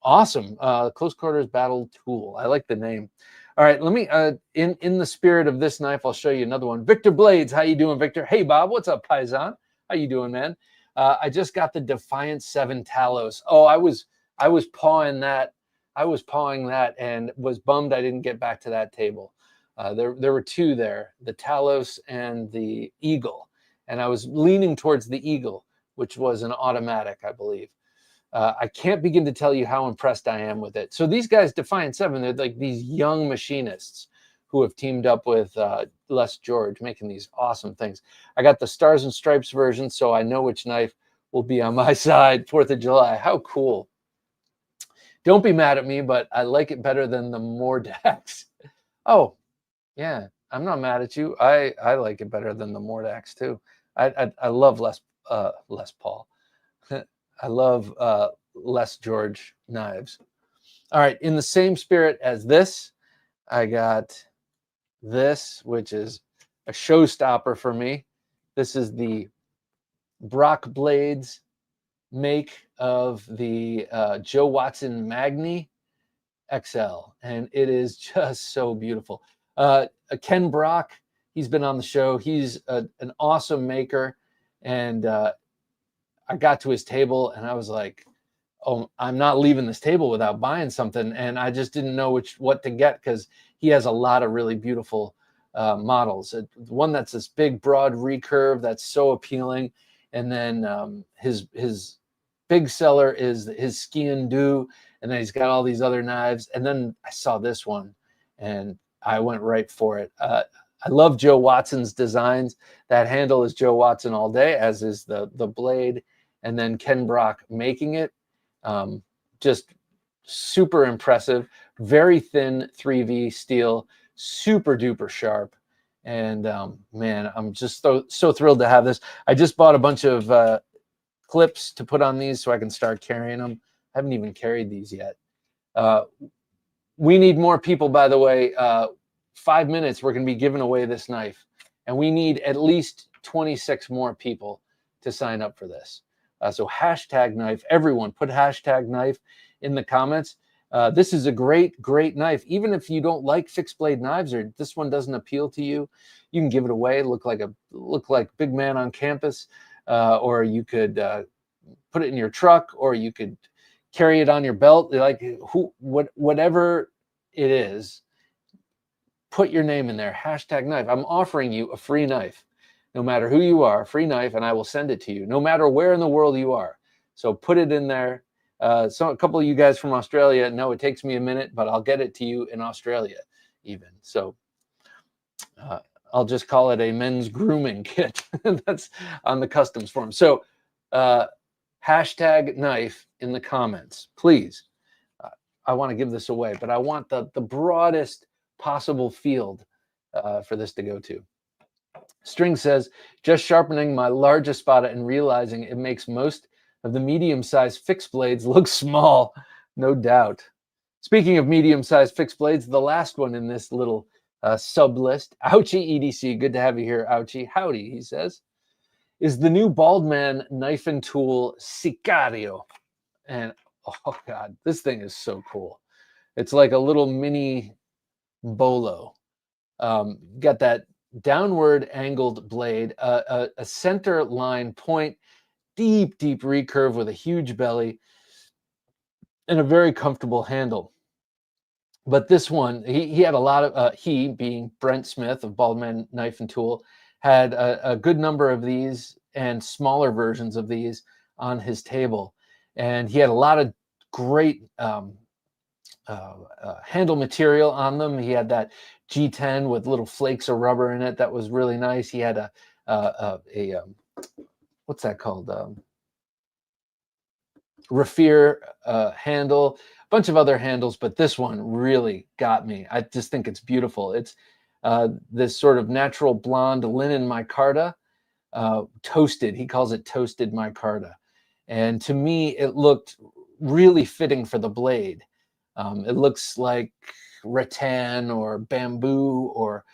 Awesome. Close Quarters Battle Tool. I like the name. All right, let me, in the spirit of this knife, I'll show you another one. Victor Blades. How you doing, Victor? Hey, Bob. What's up, Paisan? How you doing, man? I just got the Defiant 7 Talos. Oh, I was pawing that. I was pawing that and was bummed I didn't get back to that table. There were 2 there, the Talos and the Eagle. And I was leaning towards the Eagle, which was an automatic, I believe. I can't begin to tell you how impressed I am with it. So these guys, Defiant 7, they're like these young machinists who have teamed up with Les George, making these awesome things. I got the Stars and Stripes version, so I know which knife will be on my side 4th of July. How cool. Don't be mad at me, but I like it better than the Mordax. Oh, yeah, I'm not mad at you. I like it better than the Mordax, too. I love Les Paul. I love Les George knives. All right, in the same spirit as this, I got this, which is a showstopper for me. This is the Brock Blades make of the Joe Watson Magni XL, and it is just so beautiful. Ken Brock, he's been on the show. He's an awesome maker. And I got to his table and I was like, oh, I'm not leaving this table without buying something. And I just didn't know what to get because he has a lot of really beautiful models. One that's this big, broad recurve that's so appealing. And then his big seller is his Ski and Do. And then he's got all these other knives. And then I saw this one and I went right for it. I love Joe Watson's designs. That handle is Joe Watson all day, as is the blade. And then Ken Brock making it. Just super impressive. Very thin 3V steel, super duper sharp. And man, I'm just so thrilled to have this. I just bought a bunch of clips to put on these so I can start carrying them. I haven't even carried these yet. We need more people, by the way. 5 minutes, we're going to be giving away this knife. And we need at least 26 more people to sign up for this. So hashtag knife. Everyone put hashtag knife in the comments. This is a great knife. Even if you don't like fixed blade knives or this one doesn't appeal to you, you can give it away. Look like big man on campus, or you could put it in your truck, or you could carry it on your belt. Like whatever it is, put your name in there. Hashtag knife. I'm offering you a free knife. No matter who you are, free knife, and I will send it to you, no matter where in the world you are. So put it in there. So a couple of you guys from Australia know it takes me a minute, but I'll get it to you in Australia even. So I'll just call it a men's grooming kit. That's on the customs form. So hashtag knife in the comments, please. I want to give this away, but I want the broadest possible field for this to go to. String says, just sharpening my large espada and realizing it makes most of the medium-sized fixed blades look small. No doubt. Speaking of medium-sized fixed blades, the last one in this little sub-list, Ouchie EDC, good to have you here, Ouchie. Howdy, he says, is the new Baldman knife and tool Sicario. And, oh, God, this thing is so cool. It's like a little mini bolo. Got that downward angled blade, a center line point, deep recurve with a huge belly, and a very comfortable handle. But this one, he had a lot of, he being Brent Smith of Baldman Knife and Tool, had a good number of these and smaller versions of these on his table. And he had a lot of great handle material on them. He had that G10 with little flakes of rubber in it that was really nice. He had a what's that called? Raffir handle, a bunch of other handles, but this one really got me. I just think it's beautiful. It's this sort of natural blonde linen micarta, toasted. He calls it toasted micarta. And to me, it looked really fitting for the blade. It looks like rattan or bamboo or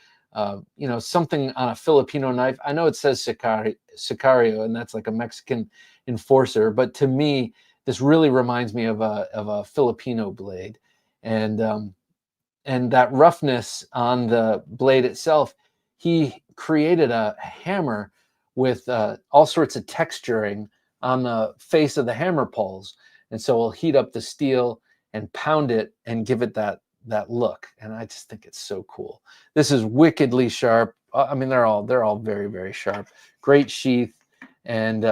something on a Filipino knife. I know it says Sicario, and that's like a Mexican enforcer, but to me, this really reminds me of a Filipino blade, and that roughness on the blade itself. He created a hammer with all sorts of texturing on the face of the hammer pulls, and so we'll heat up the steel and pound it and give it that look. And I just think it's so cool. This is wickedly sharp. I mean, they're all very sharp. Great sheath, and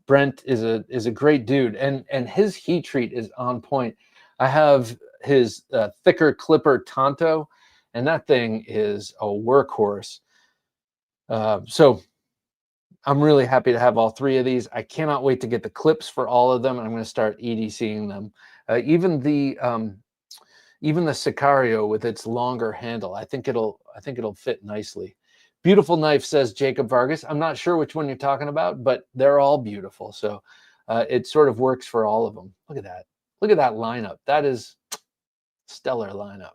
Brent is a great dude, and his heat treat is on point. I have his thicker clipper Tonto, and that thing is a workhorse. So I'm really happy to have all three of these. I cannot wait to get the clips for all of them, and I'm going to start EDCing them. Even the Sicario with its longer handle, I think it'll fit nicely. Beautiful knife, says Jacob Vargas. I'm not sure which one you're talking about, but they're all beautiful. So it sort of works for all of them. Look at that. Look at that lineup. That is stellar lineup.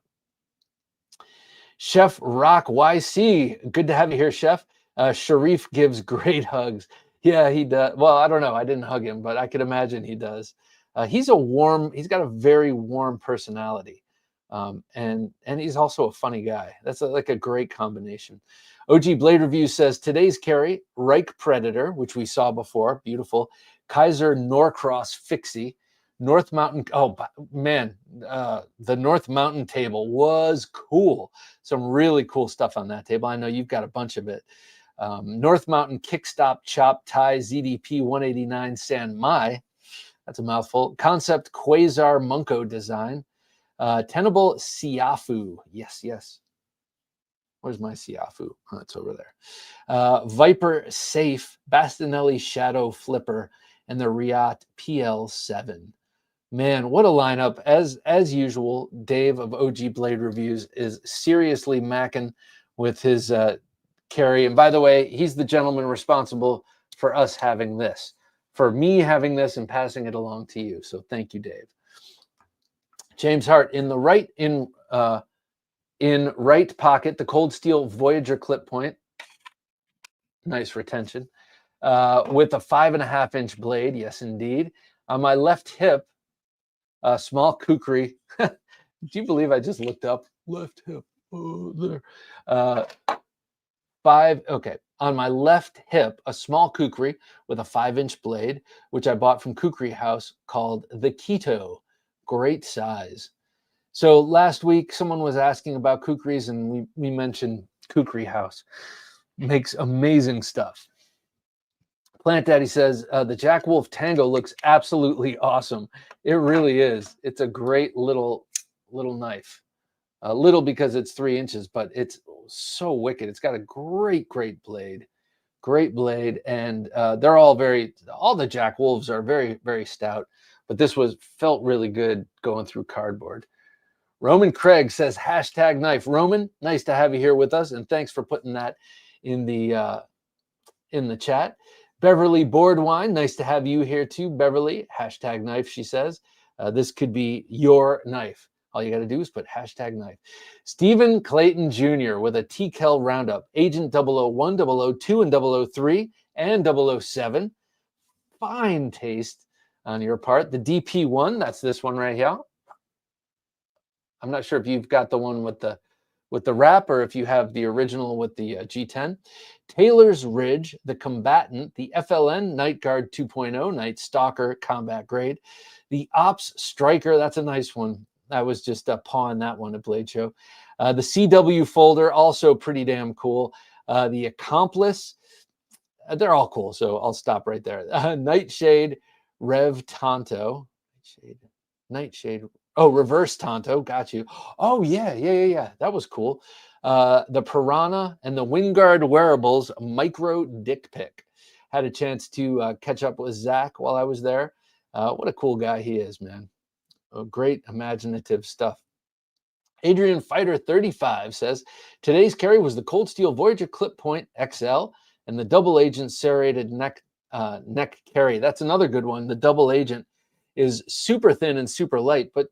Chef Rock YC, good to have you here, Chef. Sharif gives great hugs. Yeah, he does. Well, I don't know. I didn't hug him, but I could imagine he does. He's got a very warm personality. And he's also a funny guy. That's like a great combination. OG Blade Review says today's carry, Reich Predator, which we saw before, beautiful. Kaiser Norcross Fixie, North Mountain. Oh man, the North Mountain table was cool. Some really cool stuff on that table. I know you've got a bunch of it. North Mountain Kickstop Chop Thai ZDP 189 San Mai. That's a mouthful. Concept Quasar Munko design. Tenable Siafu. Yes, yes. Where's my Siafu? Oh, it's over there. Viper Safe, Bastinelli Shadow Flipper, and the Riot PL7. Man, what a lineup. As usual, Dave of OG Blade Reviews is seriously macking with his carry. And by the way, he's the gentleman responsible for us having this, for me having this and passing it along to you. So thank you, Dave. James Hart in the right right pocket, the Cold Steel Voyager clip point. Nice retention. With a 5.5-inch blade. Yes, indeed. On my left hip, a small kukri. Do you believe I just looked up left hip? Oh, there. Okay. On my left hip, a small kukri with a 5-inch blade, which I bought from Kukri House called the Keto. Great size. So last week, someone was asking about kukris, and we mentioned Kukri House. Makes amazing stuff. Plant Daddy says, the Jack Wolf Tango looks absolutely awesome. It really is. It's a great little knife. Little because it's 3 inches, but it's so wicked. It's got a great blade. Great blade. And they're all the Jack Wolves are very, very stout. But this felt really good going through cardboard. Roman Craig says, #knife. Roman, nice to have you here with us. And thanks for putting that in the chat. Beverly Boardwine, nice to have you here too, Beverly. #knife, she says. This could be your knife. All you got to do is put #knife. Stephen Clayton Jr. with a TKL roundup. Agent 001, 002, and 003, and 007. Fine taste on your part. The DP1, that's this one right here. I'm not sure if you've got the one with the wrap or if you have the original with the G10. Taylor's Ridge, the Combatant, the FLN Night Guard 2.0, Night Stalker combat grade. The Ops Striker, that's a nice one. I was just pawing that one at Blade Show. The CW folder, also pretty damn cool. The Accomplice, they're all cool, so I'll stop right there. Nightshade Rev Tonto. Nightshade. Oh, Reverse Tonto. Got you. Oh, yeah. That was cool. The Piranha and the Wingard Wearables Micro Dick Pic. Had a chance to catch up with Zach while I was there. What a cool guy he is, man. Great imaginative stuff. Adrian Fighter 35 says, today's carry was the Cold Steel Voyager Clip Point XL and the Double Agent Serrated neck carry. That's another good one. The Double Agent is super thin and super light, but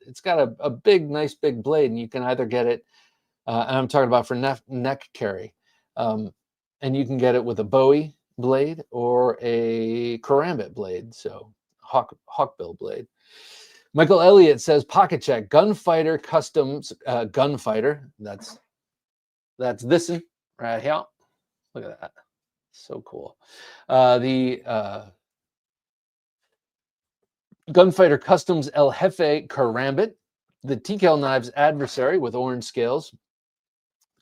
it's got a nice big blade, and you can either get it, and I'm talking about for neck carry, and you can get it with a Bowie blade or a Karambit blade, so hawkbill blade. Michael Elliott says, pocket check, Gunfighter Customs Gunfighter. That's this one right here. Look at that. So cool. The Gunfighter Customs El Jefe Karambit, the TKL Knives Adversary with orange scales,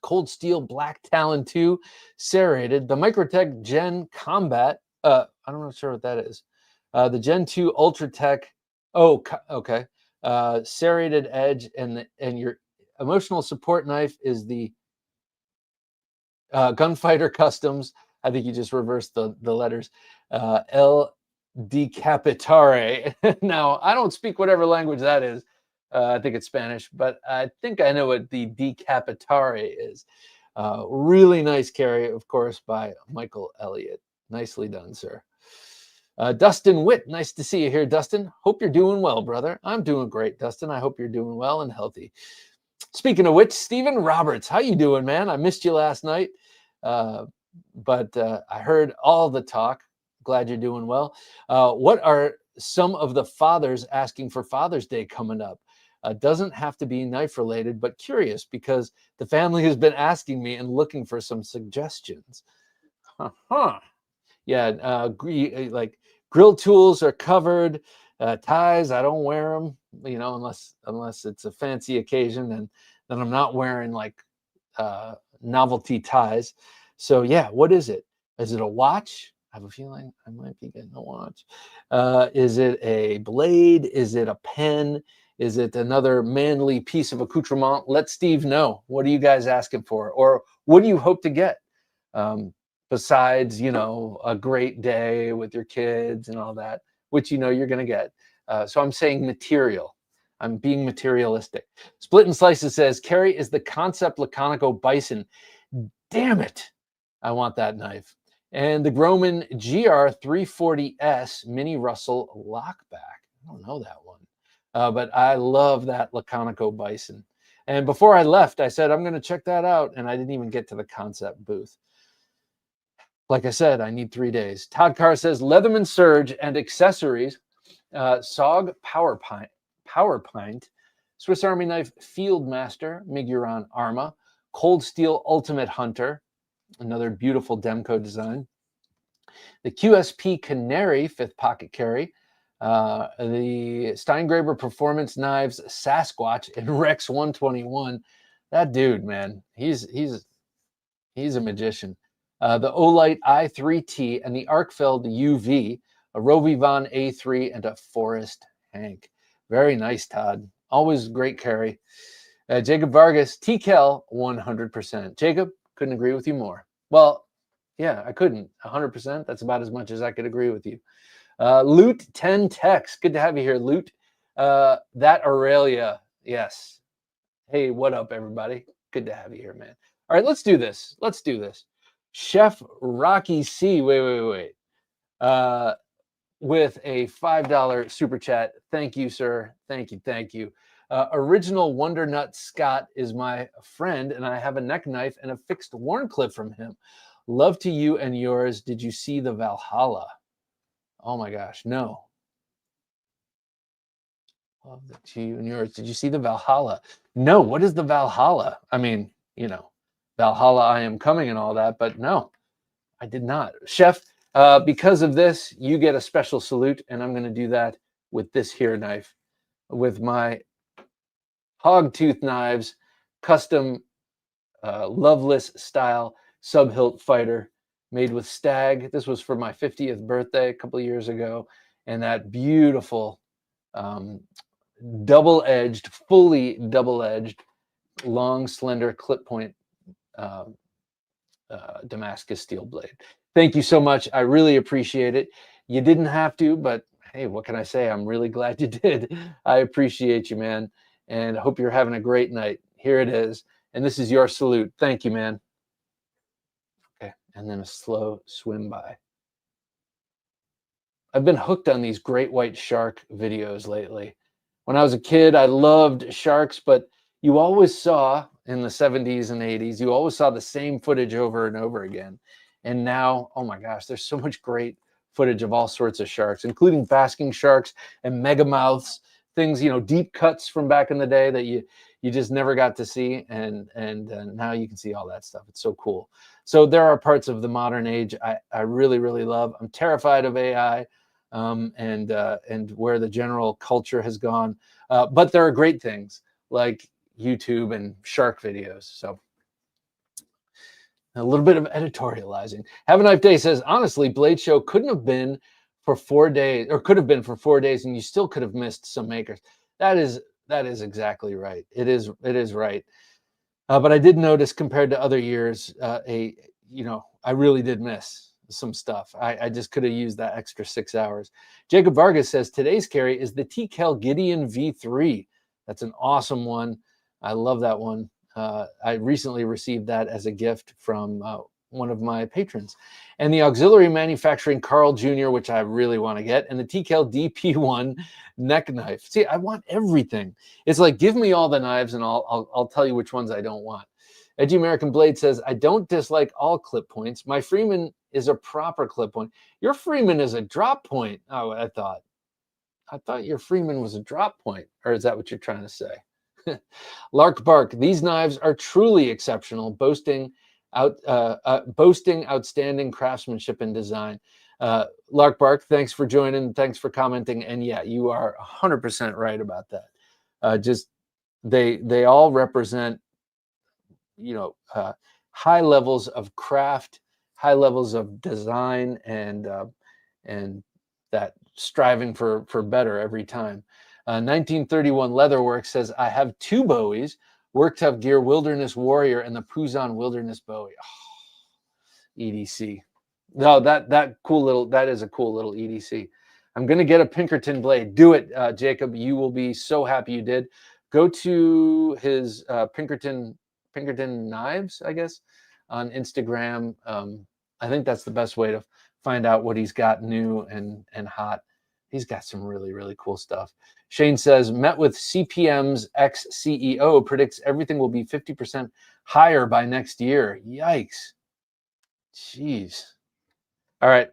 Cold Steel Black Talon 2 serrated, the Microtech Gen Combat, I'm not sure what that is, the Gen 2 Ultratech, okay, serrated edge, and your emotional support knife is the Gunfighter Customs. I think you just reversed the letters. El Decapitare. Now, I don't speak whatever language that is. I think it's Spanish, but I think I know what the Decapitare is. Really nice carry, of course, by Michael Elliott. Nicely done, sir. Dustin Witt, nice to see you here, Dustin. Hope you're doing well, brother. I'm doing great, Dustin. I hope you're doing well and healthy. Speaking of which, Stephen Roberts, how you doing, man? I missed you last night, but I heard all the talk. Glad you're doing well. What are some of the fathers asking for Father's Day coming up? Doesn't have to be knife related, but curious because the family has been asking me and looking for some suggestions. Huh. Yeah, like grill tools are covered. Ties, I don't wear them, unless it's a fancy occasion, and then I'm not wearing like novelty ties. So yeah, what is it? Is it a watch? I have a feeling I might be getting a watch. Is it a blade? Is it a pen? Is it another manly piece of accoutrement? Let Steve know. What are you guys asking for? Or what do you hope to get? Besides, a great day with your kids and all that, which you're going to get. So I'm saying material. I'm being materialistic. Split and Slices says, Carrie is the Concept Laconico Bison. Damn it. I want that knife. And the Groman GR340S Mini Russell Lockback. I don't know that one. But I love that Laconico Bison. And before I left, I said, I'm going to check that out. And I didn't even get to the concept booth. Like I said, I need 3 days. Todd Carr says, Leatherman Surge and accessories. SOG Power Pint, Swiss Army Knife Fieldmaster, Miguron Arma, Cold Steel Ultimate Hunter, another beautiful Demco design. The QSP Canary 5th pocket carry, the Steingraber Performance Knives Sasquatch and Rex 121. That dude, man, he's a magician. The Olight i3T and the Arkfeld UV, a Rovivon A3 and a Forest Hank. Very nice, Todd. Always great carry. Jacob Vargas, TKL 100%. Jacob, couldn't agree with you more. Well, yeah, I couldn't. 100%. That's about as much as I could agree with you. Loot 10 Tex. Good to have you here, Loot. That Aurelia. Yes. Hey, what up, everybody? Good to have you here, man. All right, let's do this. Chef Rocky C. Wait. With a $5 super chat. Thank you, sir. Thank you. Original Wonder Nut Scott is my friend, and I have a neck knife and a fixed Warncliffe from him. Love to you and yours. Did you see the Valhalla? Oh my gosh, no. Love to you and yours. Did you see the Valhalla? No. What is the Valhalla? I mean, Valhalla, I am coming and all that, but no, I did not. Chef, because of this, you get a special salute, and I'm going to do that with this here knife, with my Hogtooth Knives custom Loveless style sub-hilt fighter made with stag. This was for my 50th birthday a couple of years ago, and that beautiful fully double-edged, long, slender clip point Damascus steel blade. Thank you so much. I really appreciate it. You didn't have to, but hey, what can I say? I'm really glad you did. I appreciate you, man. And I hope you're having a great night. Here it is. And this is your salute. Thank you, man. Okay. And then a slow swim by. I've been hooked on these great white shark videos lately. When I was a kid, I loved sharks, but you always saw in the 70s and 80s, you always saw the same footage over and over again. And now, oh my gosh, there's so much great footage of all sorts of sharks, including basking sharks and megamouths, things, deep cuts from back in the day that you just never got to see. And now you can see all that stuff. It's so cool. So there are parts of the modern age I really, really love. I'm terrified of AI and where the general culture has gone. But there are great things like YouTube and shark videos. So a little bit of editorializing. Have a Knife Day says, honestly, Blade Show couldn't have been for 4 days, or could have been for 4 days, and you still could have missed some makers. That is exactly right. It is right. But I did notice compared to other years, I really did miss some stuff. I just could have used that extra 6 hours. Jacob Vargas says, today's carry is the TKL Gideon V3. That's an awesome one. I love that one. I recently received that as a gift from one of my patrons. And the Auxiliary Manufacturing Carl Jr., which I really want to get, and the TKL DP1 neck knife. See, I want everything. It's like, give me all the knives and I'll tell you which ones I don't want. Edgy American Blade says, I don't dislike all clip points. My Freeman is a proper clip point. Your Freeman is a drop point. Oh, I thought. I thought your Freeman was a drop point, or is that what you're trying to say? Lark Bark, these knives are truly exceptional, boasting outstanding craftsmanship and design. Lark Bark, thanks for joining, thanks for commenting, and yeah, you are 100% right about that. Just they all represent, you know, high levels of craft, high levels of design, and that striving for better every time. 1931 Leatherworks says, I have two Bowies, Work Tough Gear Wilderness Warrior and the Puzon Wilderness Bowie. Oh, EDC. No, that is a cool little EDC. I'm going to get a Pinkerton blade. Do it, Jacob. You will be so happy you did. Go to his Pinkerton Knives, I guess, on Instagram. I think that's the best way to find out what he's got new and hot. He's got some really, really cool stuff. Shane says, met with CPM's ex-CEO, predicts everything will be 50% higher by next year. Yikes. Jeez. All right.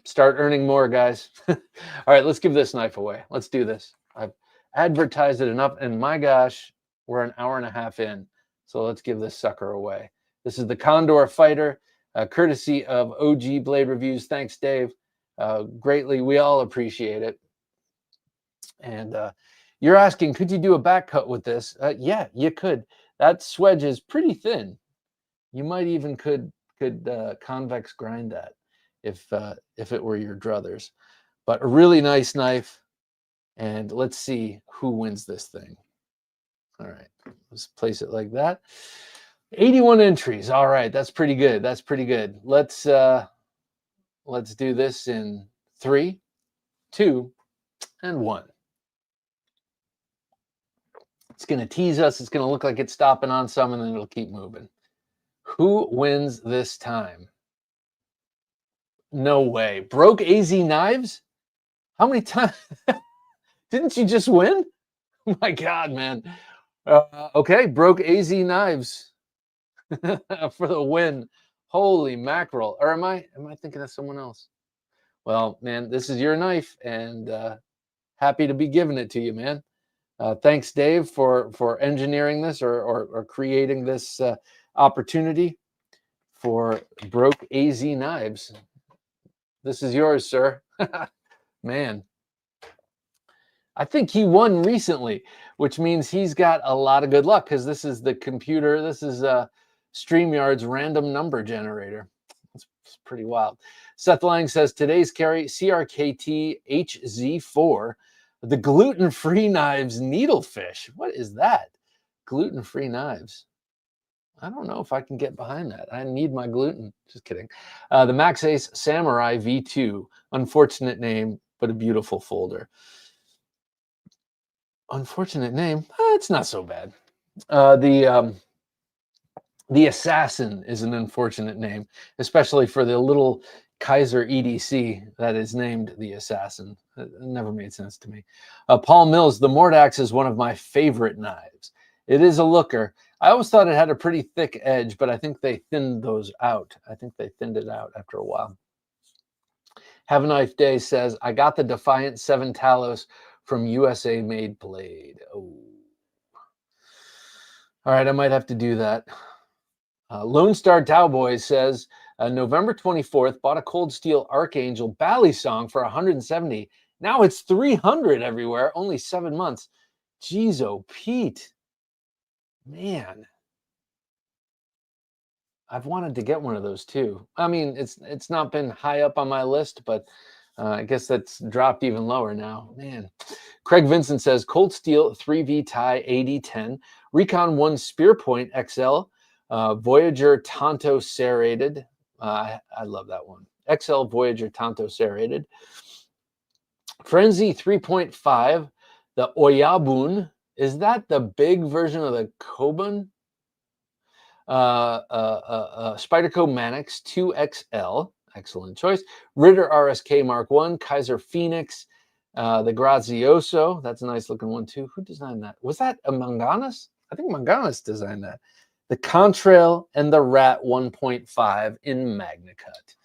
Start earning more, guys. All right, let's give this knife away. Let's do this. I've advertised it enough, and my gosh, we're an hour and a half in. So let's give this sucker away. This is the Condor Fighter, courtesy of OG Blade Reviews. Thanks, Dave. Greatly, we all appreciate it. And you're asking, could you do a back cut with this? Yeah, you could. That swedge is pretty thin. You might even could convex grind that if it were your druthers. But a really nice knife. And let's see who wins this thing. All right, let's place it like that. 81 entries. All right, that's pretty good. That's pretty good. Let's do this in 3, 2, and 1. It's going to tease us. It's going to look like it's stopping on some, and then it'll keep moving. Who wins this time? No way. Broke AZ Knives? How many times? Didn't you just win? Oh my God, man. Okay, Broke AZ Knives for the win. Holy mackerel. Or am I thinking of someone else? Well, man, this is your knife, and happy to be giving it to you, man. Thanks, Dave, for engineering this or creating this opportunity for Broke AZ Knives. This is yours, sir. Man. I think he won recently, which means he's got a lot of good luck because this is the computer. This is StreamYard's random number generator. It's pretty wild. Seth Lang says, today's carry, CRKT HZ4, the gluten-free knives needlefish. What is that? Gluten-free knives. I don't know if I can get behind that. I need my gluten. Just kidding. The Max Ace Samurai V2. Unfortunate name, but a beautiful folder. Unfortunate name. It's not so bad. The Assassin is an unfortunate name, especially for the little Kaiser EDC that is named the Assassin. It never made sense to me. Paul Mills, the Mordax is one of my favorite knives. It is a looker. I always thought it had a pretty thick edge, but I think they thinned those out. I think they thinned it out after a while. Have a Knife Day says, I got the Defiant 7 Talos from USA Made Blade. Oh. All right, I might have to do that. Lone Star Cowboy says, November 24th, bought a Cold Steel Archangel Bally Song for 170. Now it's 300 everywhere, only 7 months. Jeez, oh, Pete. Man. I've wanted to get one of those too. I mean, it's not been high up on my list, but I guess that's dropped even lower now. Man. Craig Vincent says, Cold Steel 3V Tie 8010, Recon 1 Spearpoint XL, Voyager Tonto Serrated. I love that one. XL Voyager Tonto Serrated. Frenzy 3.5, the Oyabun. Is that the big version of the Kobun? Spyderco Manix 2XL. Excellent choice. Ritter RSK Mark 1, Kaiser Phoenix, the Grazioso. That's a nice looking one too. Who designed that? Was that a Manganas? I think Manganas designed that. The Contrail and the Rat 1.5 in Magna Cut.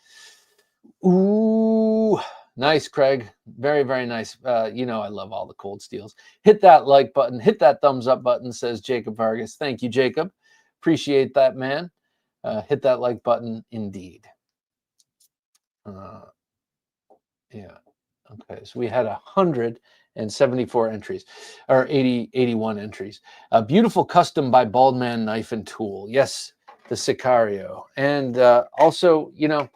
Ooh, Nice, Craig. Very, very nice. You know, I love all the cold steels. Hit that like button. Hit that thumbs up button, says Jacob Vargas. Thank you, Jacob. Appreciate that, man. Hit that like button indeed. Yeah. Okay. So we had 174 entries, or 81 entries. A beautiful custom by Baldman Knife and Tool. Yes, the Sicario. And also, you know,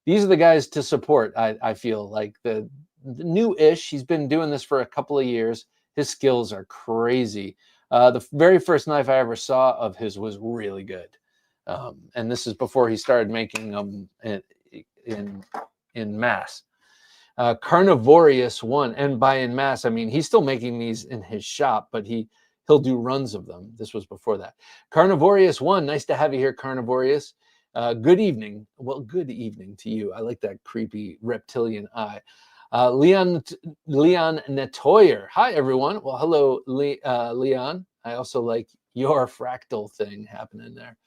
these are the guys to support. I feel like the new-ish. He's been doing this for a couple of years. His skills are crazy. The very first knife I ever saw of his was really good, and this is before he started making them in mass. Carnivorious one, and by in mass, I mean he's still making these in his shop, but he'll do runs of them. This was before that. Carnivorious one, nice to have you here, Carnivorious. Good evening. Well, good evening to you. I like that creepy reptilian eye. Leon Netoyer. Hi, everyone. Well, hello, Leon. I also like your fractal thing happening there.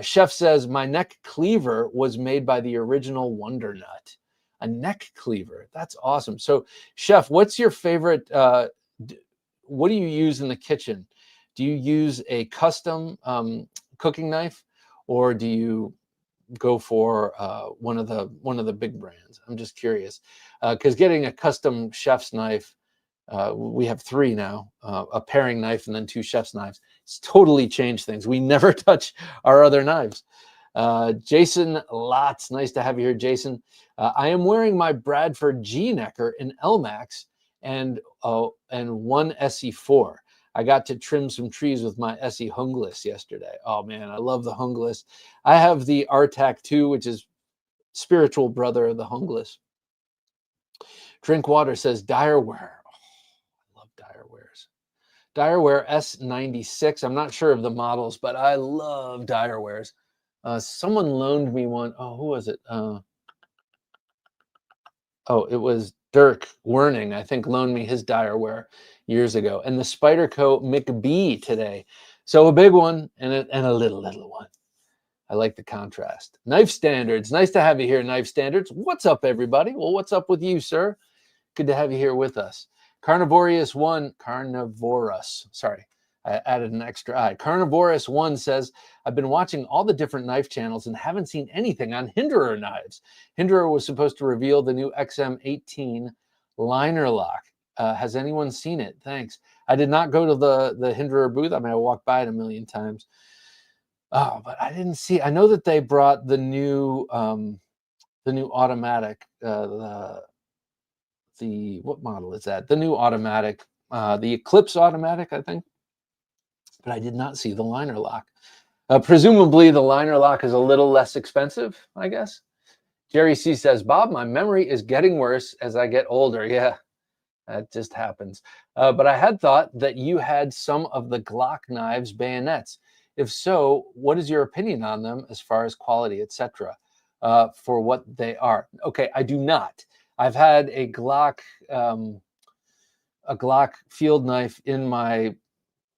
Chef says, my neck cleaver was made by the original Wonder Nut. A neck cleaver. That's awesome. So, Chef, what's your favorite? What do you use in the kitchen? Do you use a custom cooking knife, or do you go for one of the big brands? I'm just curious, because getting a custom chef's knife, we have 3 now, a paring knife and then 2 chef's knives. It's totally changed things. We never touch our other knives. Jason Lotz, nice to have you here, Jason. I am wearing my Bradford G-necker in LMAX and one SE4. I got to trim some trees with my SE Hunglis yesterday. Oh man, I love the Hunglis. I have the RTAC 2, which is spiritual brother of the Hunglis. Drinkwater says Direware. Oh, I love Direwares. Direware S96. I'm not sure of the models, but I love Direwares. Someone loaned me one. Oh, who was it? It was Dirk Werning, I think, loaned me his Direware years ago. And the Spyderco McBee today. So a big one and a little one. I like the contrast. Knife Standards. Nice to have you here, Knife Standards. What's up, everybody? Well, what's up with you, sir? Good to have you here with us. Carnivorous one. Sorry. I added an extra I. Carnivorous one says, I've been watching all the different knife channels and haven't seen anything on Hinderer knives. Hinderer was supposed to reveal the new XM18 liner lock. Has anyone seen it? Thanks. I did not go to the Hinderer booth. I mean, I walked by it a million times. Oh, but I didn't see. I know that they brought the new automatic. What model is that? The new automatic, the Eclipse automatic, I think. But I did not see the liner lock. Presumably, the liner lock is a little less expensive, I guess. Jerry C says, Bob, my memory is getting worse as I get older. Yeah, that just happens. But I had thought that you had some of the Glock knives bayonets. If so, what is your opinion on them as far as quality, etc., for what they are? Okay, I do not. I've had a Glock field knife in my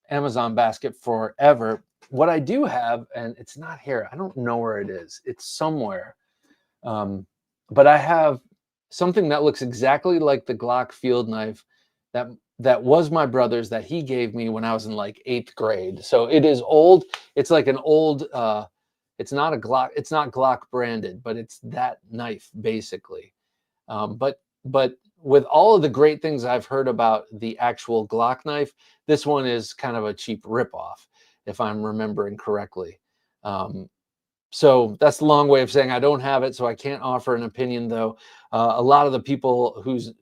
Amazon basket forever. What I do have, and it's not here, I don't know where it is. It's somewhere. But I have something that looks exactly like the Glock field knife that was my brother's, that he gave me when I was in like 8th grade. So it is old. It's like an old, it's not a Glock, it's not Glock branded, but it's that knife basically. But with all of the great things I've heard about the actual Glock knife, this one is kind of a cheap ripoff, if I'm remembering correctly. So that's the long way of saying I don't have it, so I can't offer an opinion, though. A lot of the people whose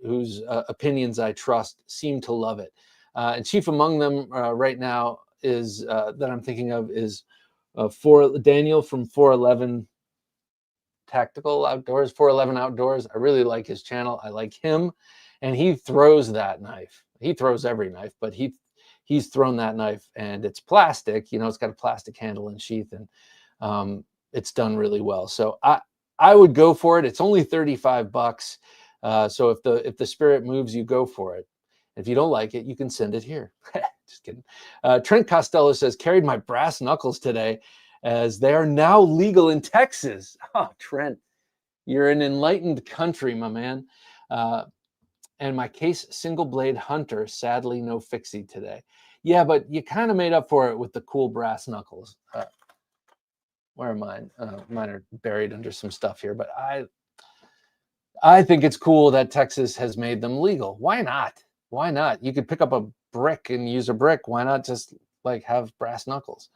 opinions I trust seem to love it. And chief among them right now is that I'm thinking of is Daniel from 411 Tactical Outdoors, 411 Outdoors. I really like his channel. I like him, and he throws that knife. He throws every knife, but he's thrown that knife, and it's plastic. You know, it's got a plastic handle and sheath, and it's done really well. So I would go for it. It's only $35. So if the spirit moves you, go for it. If you don't like it, you can send it here. Just kidding. Trent Costello says, carried my brass knuckles today as they are now legal in Texas. Oh, Trent, You're an enlightened country, my man. And my case single blade hunter, sadly no fixie today. Yeah, but you kind of made up for it with the cool brass knuckles. Where are mine? Mine are buried under some stuff here, but I think it's cool that Texas has made them legal. Why not? Why not? You could pick up a brick and use a brick. Why not just like have brass knuckles?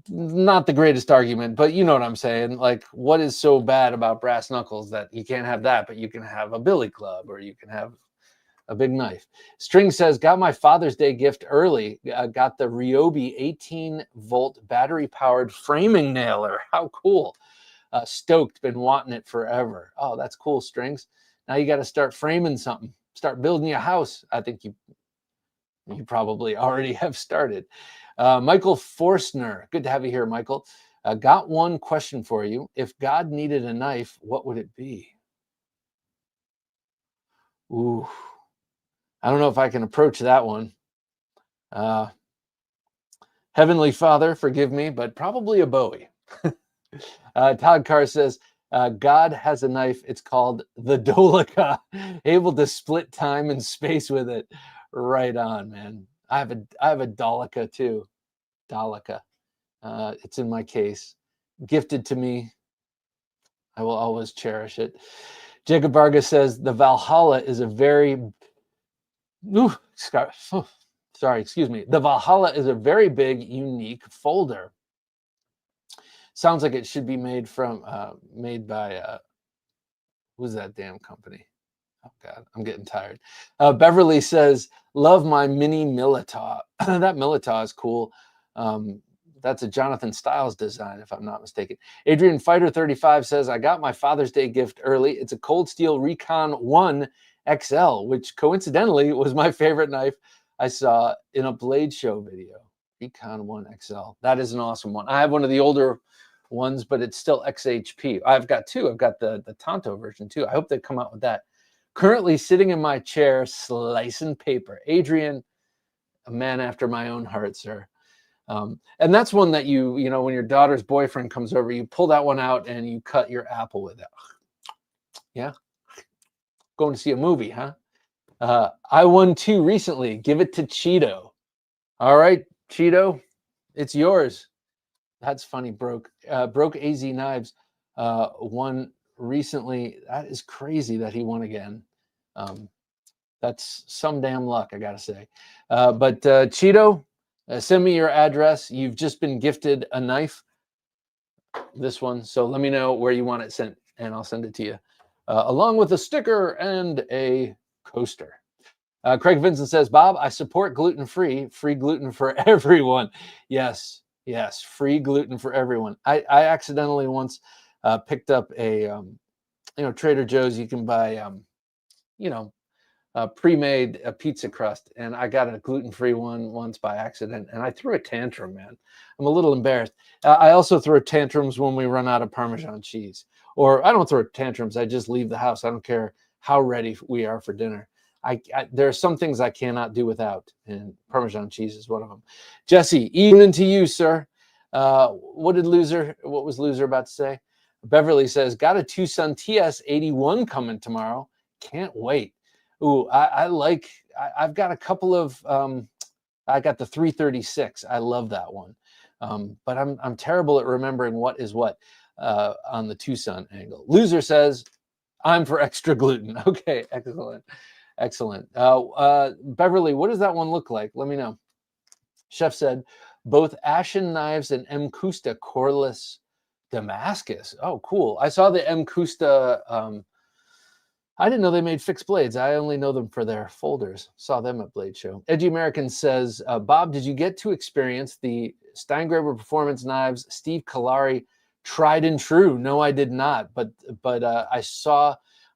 Not the greatest argument, but you know what I'm saying. Like, what is so bad about brass knuckles that you can't have that, but you can have a billy club or you can have a big knife? String says, got my Father's Day gift early. Got the Ryobi 18-volt battery-powered framing nailer. How cool. Stoked, been wanting it forever. Oh, that's cool, Strings. Now you got to start framing something. Start building your house. I think you probably already have started. Michael Forstner, good to have you here, Michael. Got one question for you. If God needed a knife, what would it be? Ooh, I don't know if I can approach that one. Heavenly Father, forgive me, but probably a Bowie. Todd Carr says, God has a knife. It's called the Dolica, able to split time and space with it. Right on, man. I have a Dolica too. Dolica. It's in my case. Gifted to me. I will always cherish it. Jacob Vargas says the Valhalla is a very excuse me. The Valhalla is a very big, unique folder. Sounds like it should be made by who's that damn company? Oh God, I'm getting tired. Beverly says, love my mini Militaw. That Militaw is cool. That's a Jonathan Stiles design, if I'm not mistaken. Adrian Fighter 35 says, I got my Father's Day gift early. It's a Cold Steel Recon 1 XL, which coincidentally was my favorite knife I saw in a Blade Show video. Recon 1 XL. That is an awesome one. I have one of the older ones, but it's still XHP. I've got two. I've got the Tonto version too. I hope they come out with that. Currently sitting in my chair, slicing paper. Adrian, a man after my own heart, sir. And that's one that you know, when your daughter's boyfriend comes over, you pull that one out and you cut your apple with it. Yeah. Going to see a movie, huh? I won 2 recently. Give it to Cheeto. All right, Cheeto, it's yours. That's funny. Broke AZ Knives won recently. That is crazy that he won again. That's some damn luck, I gotta say. But Cheeto, send me your address. You've just been gifted a knife, this one. So let me know where you want it sent, and I'll send it to you, along with a sticker and a coaster. Craig Vincent says, Bob, I support gluten-free, free gluten for everyone. Yes, free gluten for everyone. I accidentally once picked up a, Trader Joe's, you can buy, pre-made a pizza crust, and I got a gluten-free one once by accident, and I threw a tantrum, man. I'm a little embarrassed. I also throw tantrums when we run out of Parmesan cheese. Or I don't throw tantrums, I just leave the house. I don't care how ready we are for dinner. There are some things I cannot do without, and Parmesan cheese is one of them. Jesse, evening to you, sir. What was Loser about to say? Beverly says, got a Tucson TS81 coming tomorrow. Can't wait. Ooh, I've got a couple of, I got the 336. I love that one. But I'm terrible at remembering what is what on the Tucson angle. Loser says, I'm for extra gluten. Okay, excellent. Beverly, what does that one look like? Let me know. Chef said, both Ashen Knives and M. Custa coreless Damascus. Oh, cool. I saw the M. Custa. I didn't know they made fixed blades. I only know them for their folders. Saw them at Blade Show. Edgy American says, Bob, did you get to experience the Steingraber Performance Knives Steve Kalari tried and true? No, I did not. But I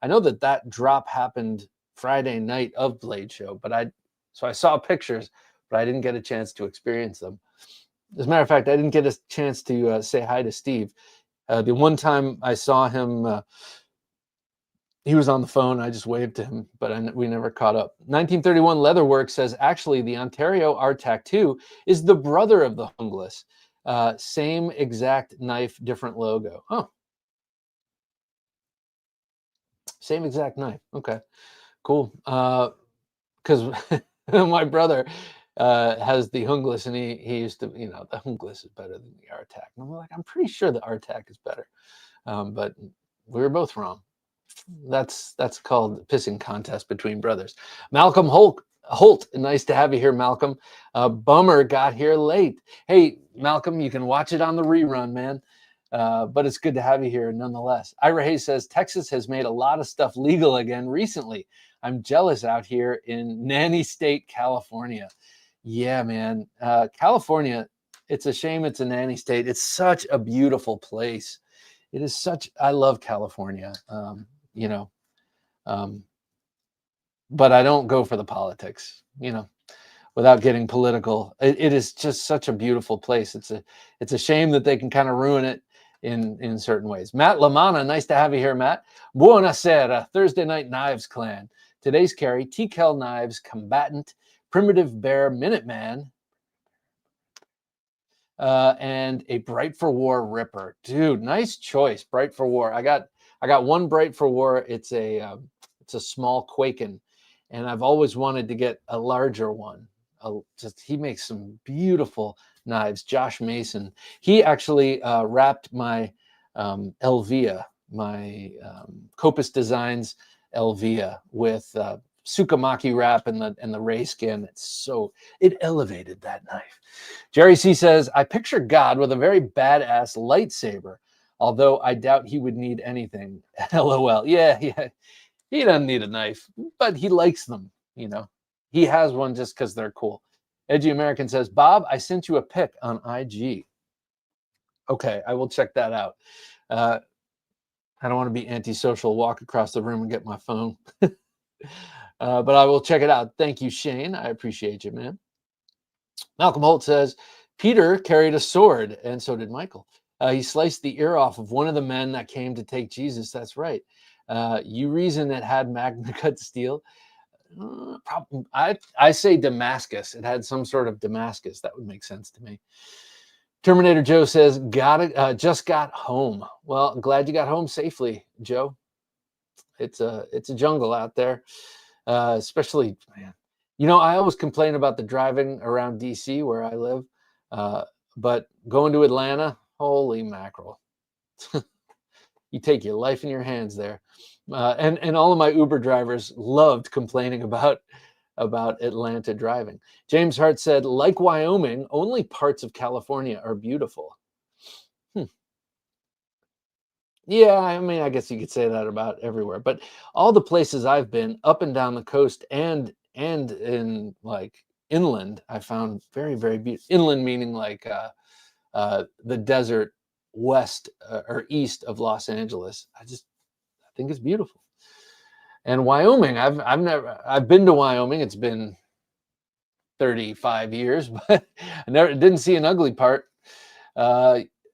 know that drop happened Friday night of Blade Show, so I saw pictures, but I didn't get a chance to experience them. As a matter of fact, I didn't get a chance to say hi to Steve. The one time I saw him, he was on the phone. I just waved to him, but we never caught up. 1931 Leatherwork says, actually, the Ontario RTAC 2 is the brother of the Hungless. Same exact knife, different logo. Oh, Same exact knife. Okay, cool. Because my brother has the Hungles, and he used to, the Hungles is better than the Artac. And I'm like, I'm pretty sure the Artac is better, but we were both wrong. That's called pissing contest between brothers. Malcolm Holt, nice to have you here, Malcolm. Bummer got here late. Hey, Malcolm, you can watch it on the rerun, man. But it's good to have you here nonetheless. Ira Hayes says, Texas has made a lot of stuff legal again recently. I'm jealous out here in nanny state, California. Yeah, man. California, it's a shame it's a nanny state. It's such a beautiful place. It is I love California, but I don't go for the politics, without getting political. It is just such a beautiful place. It's a shame that they can kind of ruin it in certain ways. Matt Lamana, nice to have you here, Matt. Buonasera, Thursday Night Knives Clan. Today's carry, T-Kel Knives, Combatant, Primitive Bear, Minuteman, and a Bright for War Ripper. Dude, nice choice, Bright for War. I got one Bright for War. It's a small Quaken, and I've always wanted to get a larger one. He makes some beautiful knives. Josh Mason. He actually wrapped my Elvia, my Copus Designs Elvia, with Sukamaki wrap and the ray skin. It elevated that knife. Jerry C says, I picture God with a very badass lightsaber, although I doubt he would need anything. LOL. Yeah. He doesn't need a knife, but he likes them, He has one just because they're cool. Edgy American says, Bob, I sent you a pic on IG. Okay, I will check that out. I don't want to be antisocial, walk across the room and get my phone. But I will check it out. Thank you, Shane. I appreciate you, man. Malcolm Holt says, Peter carried a sword, and so did Michael. He sliced the ear off of one of the men that came to take Jesus. That's right. You reason it had Magna Cut steel? I say Damascus. It had some sort of Damascus. That would make sense to me. Terminator Joe says, just got home. Well, I'm glad you got home safely, Joe. It's a jungle out there, especially, man. I always complain about the driving around DC where I live, but going to Atlanta, holy mackerel. You take your life in your hands there. And all of my Uber drivers loved complaining about Atlanta driving. James Hart said, like Wyoming, only parts of California are beautiful. Yeah, I mean, I guess you could say that about everywhere, but all the places I've been up and down the coast and in like inland, I found very, very beautiful. Inland meaning like the desert west or east of Los Angeles. I think it's beautiful. And Wyoming, I've been to Wyoming. It's been 35 years, but I didn't see an ugly part.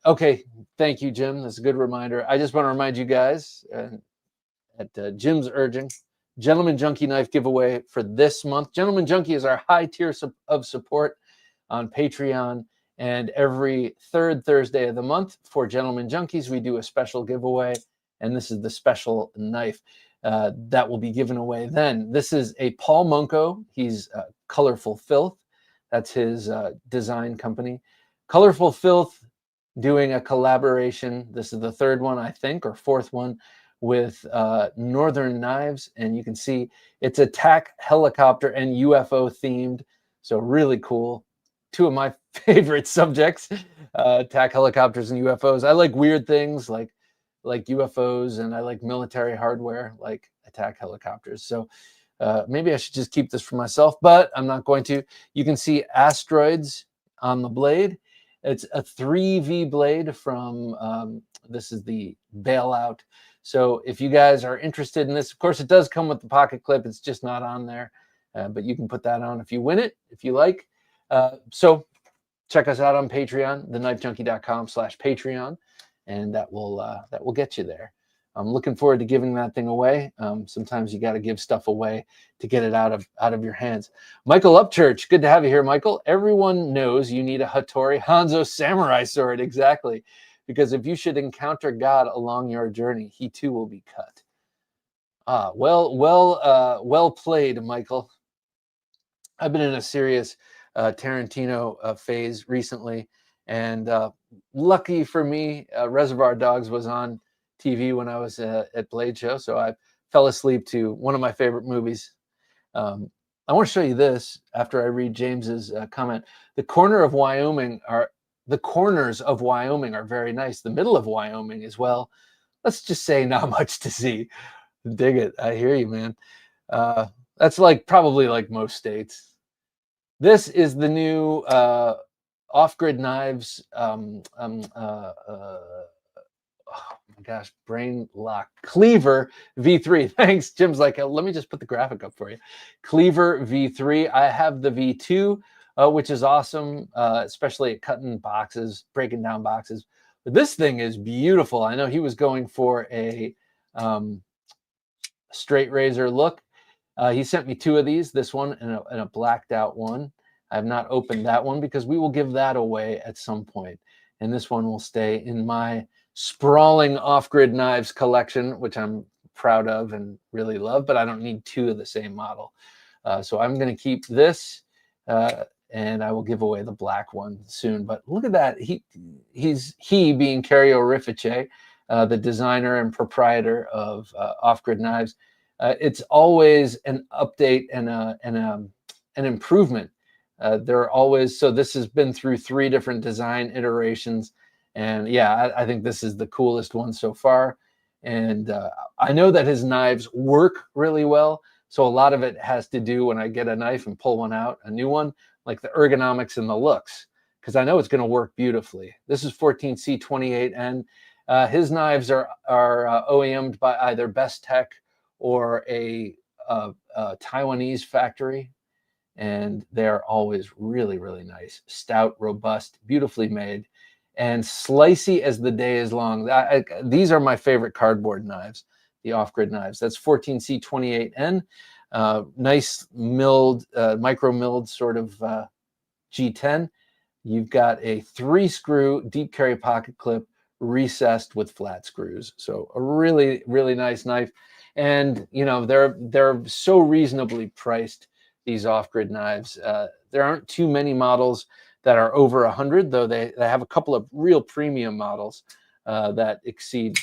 Okay, thank you, Jim. That's a good reminder. I just want to remind you guys at Jim's urging, Gentleman Junkie knife giveaway for this month. Gentleman Junkie is our high tier of support on Patreon, and every third Thursday of the month for Gentleman Junkies, we do a special giveaway, and this is the special knife that will be given away then. This is a Paul Munko. He's Colorful Filth. That's his design company. Colorful Filth doing a collaboration. This is the third one, I think, or fourth one, with Northern Knives. And you can see it's attack helicopter and UFO themed. So really cool. Two of my favorite subjects, attack helicopters and UFOs. I like weird things like UFOs, and I like military hardware like attack helicopters. So maybe I should just keep this for myself, but I'm not going to. You can see asteroids on the blade. It's a 3V blade from, this is the Bailout. So if you guys are interested in this, of course, it does come with the pocket clip. It's just not on there, but you can put that on if you win it, if you like. So check us out on Patreon, TheKnifeJunkie.com/Patreon, and that will get you there. I'm looking forward to giving that thing away. Sometimes you got to give stuff away to get it out of your hands. Michael Upchurch, good to have you here, Michael. Everyone knows you need a Hattori Hanzo samurai sword, exactly, because if you should encounter God along your journey, he too will be cut. Well played, Michael. I've been in a serious Tarantino phase recently, and lucky for me, Reservoir Dogs was on TV when I was at Blade Show, so I fell asleep to one of my favorite movies. I want to show you this after I read James's comment. The corner of Wyoming are the corners of Wyoming are very nice. The middle of Wyoming as well. Let's just say not much to see. Dig it. I hear you, man. Uh, that's like probably like most states. This is the new off-grid knives. Oh my gosh, brain lock. Cleaver V3. Thanks. Jim's like, let me just put the graphic up for you. Cleaver V3. I have the V2, which is awesome, especially at cutting boxes, breaking down boxes. But this thing is beautiful. I know he was going for a straight razor look. He sent me two of these, this one and a blacked out one. I have not opened that one because we will give that away at some point. And this one will stay in my sprawling off-grid knives collection, which I'm proud of and really love, but I don't need two of the same model. So I'm going to keep this, and I will give away the black one soon. But look at that. He being Cario Rifice, the designer and proprietor of off-grid knives. It's always an update and an improvement. They're always, so this has been through 3 different design iterations. And yeah, I think this is the coolest one so far. And I know that his knives work really well. So a lot of it has to do when I get a knife and pull one out, a new one, like the ergonomics and the looks, because I know it's going to work beautifully. This is 14C28N. His knives are OEM'd by either Best Tech or a Taiwanese factory. And they're always really, really nice, stout, robust, beautifully made, and slicey as the day is long. These are my favorite cardboard knives, the off-grid knives. That's 14C28N, nice milled, micro milled sort of G10. You've got a 3-screw deep carry pocket clip recessed with flat screws. So a really, really nice knife. And you know, they're so reasonably priced, these off-grid knives. There aren't too many models that are over 100, though they have a couple of real premium models that exceed,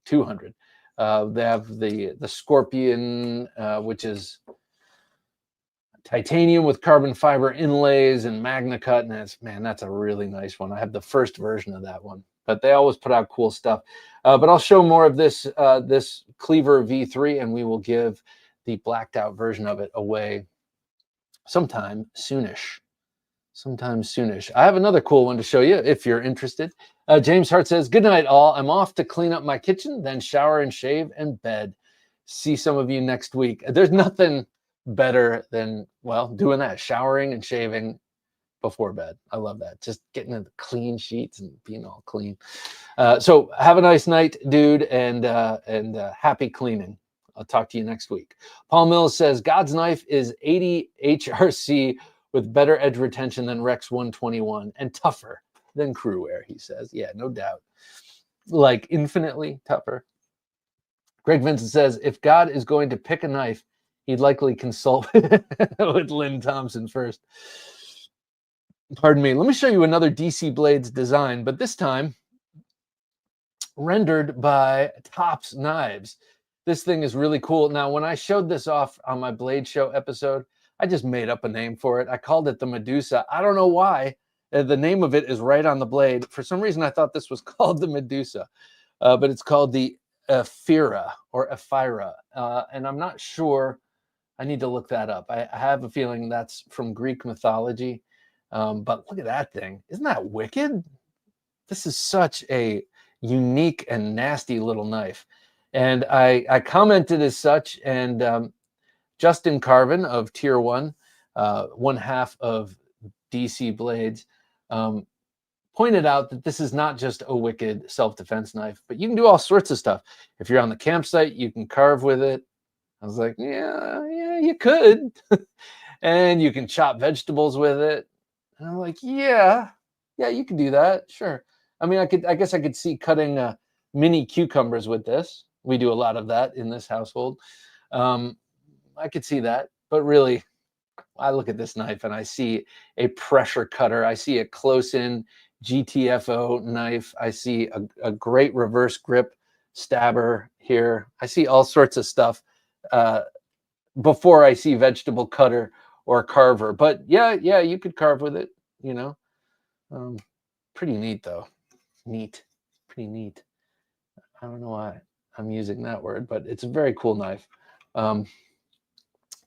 200. They have the Scorpion, which is titanium with carbon fiber inlays and Magna Cut, and that's a really nice one. I have the first version of that one, but they always put out cool stuff. But I'll show more of this this Cleaver V3, and we will give the blacked out version of it away sometime soonish. I have another cool one to show you if you're interested. James Hart says, good night all. I'm off to clean up my kitchen, then shower and shave and bed. See some of you next week. There's nothing better than, well, doing that, showering and shaving before bed. I love that. Just getting the clean sheets and being all clean. So have a nice night, dude, and happy cleaning. I'll talk to you next week. Paul Mills says, God's knife is 80 HRC with better edge retention than Rex 121 and tougher than Crewwear, he says. Yeah, no doubt. Like infinitely tougher. Greg Vincent says, if God is going to pick a knife, he'd likely consult with Lynn Thompson first. Pardon me. Let me show you another DC Blades design, but this time rendered by Tops Knives. This thing is really cool. Now, when I showed this off on my Blade Show episode, I just made up a name for it. I called it the Medusa. I don't know why. The name of it is right on the blade. For some reason, I thought this was called the Medusa, but it's called the Ephira or Ephira. And I'm not sure. I need to look that up. I have a feeling that's from Greek mythology. But look at that thing. Isn't that wicked? This is such a unique and nasty little knife. And I commented as such, and Justin Carvin of Tier 1, one half of DC Blades, pointed out that this is not just a wicked self-defense knife, but you can do all sorts of stuff. If you're on the campsite, you can carve with it. I was like, yeah, you could. And you can chop vegetables with it. And I'm like, yeah, you can do that. Sure. I mean, I guess I could see cutting mini cucumbers with this. We do a lot of that in this household. I could see that, but really, I look at this knife and I see a pressure cutter. I see a close-in GTFO knife. I see a great reverse grip stabber here. I see all sorts of stuff before I see vegetable cutter or carver. But yeah, you could carve with it, you know. Pretty neat though. Neat. Pretty neat. I don't know why I'm using that word, but it's a very cool knife.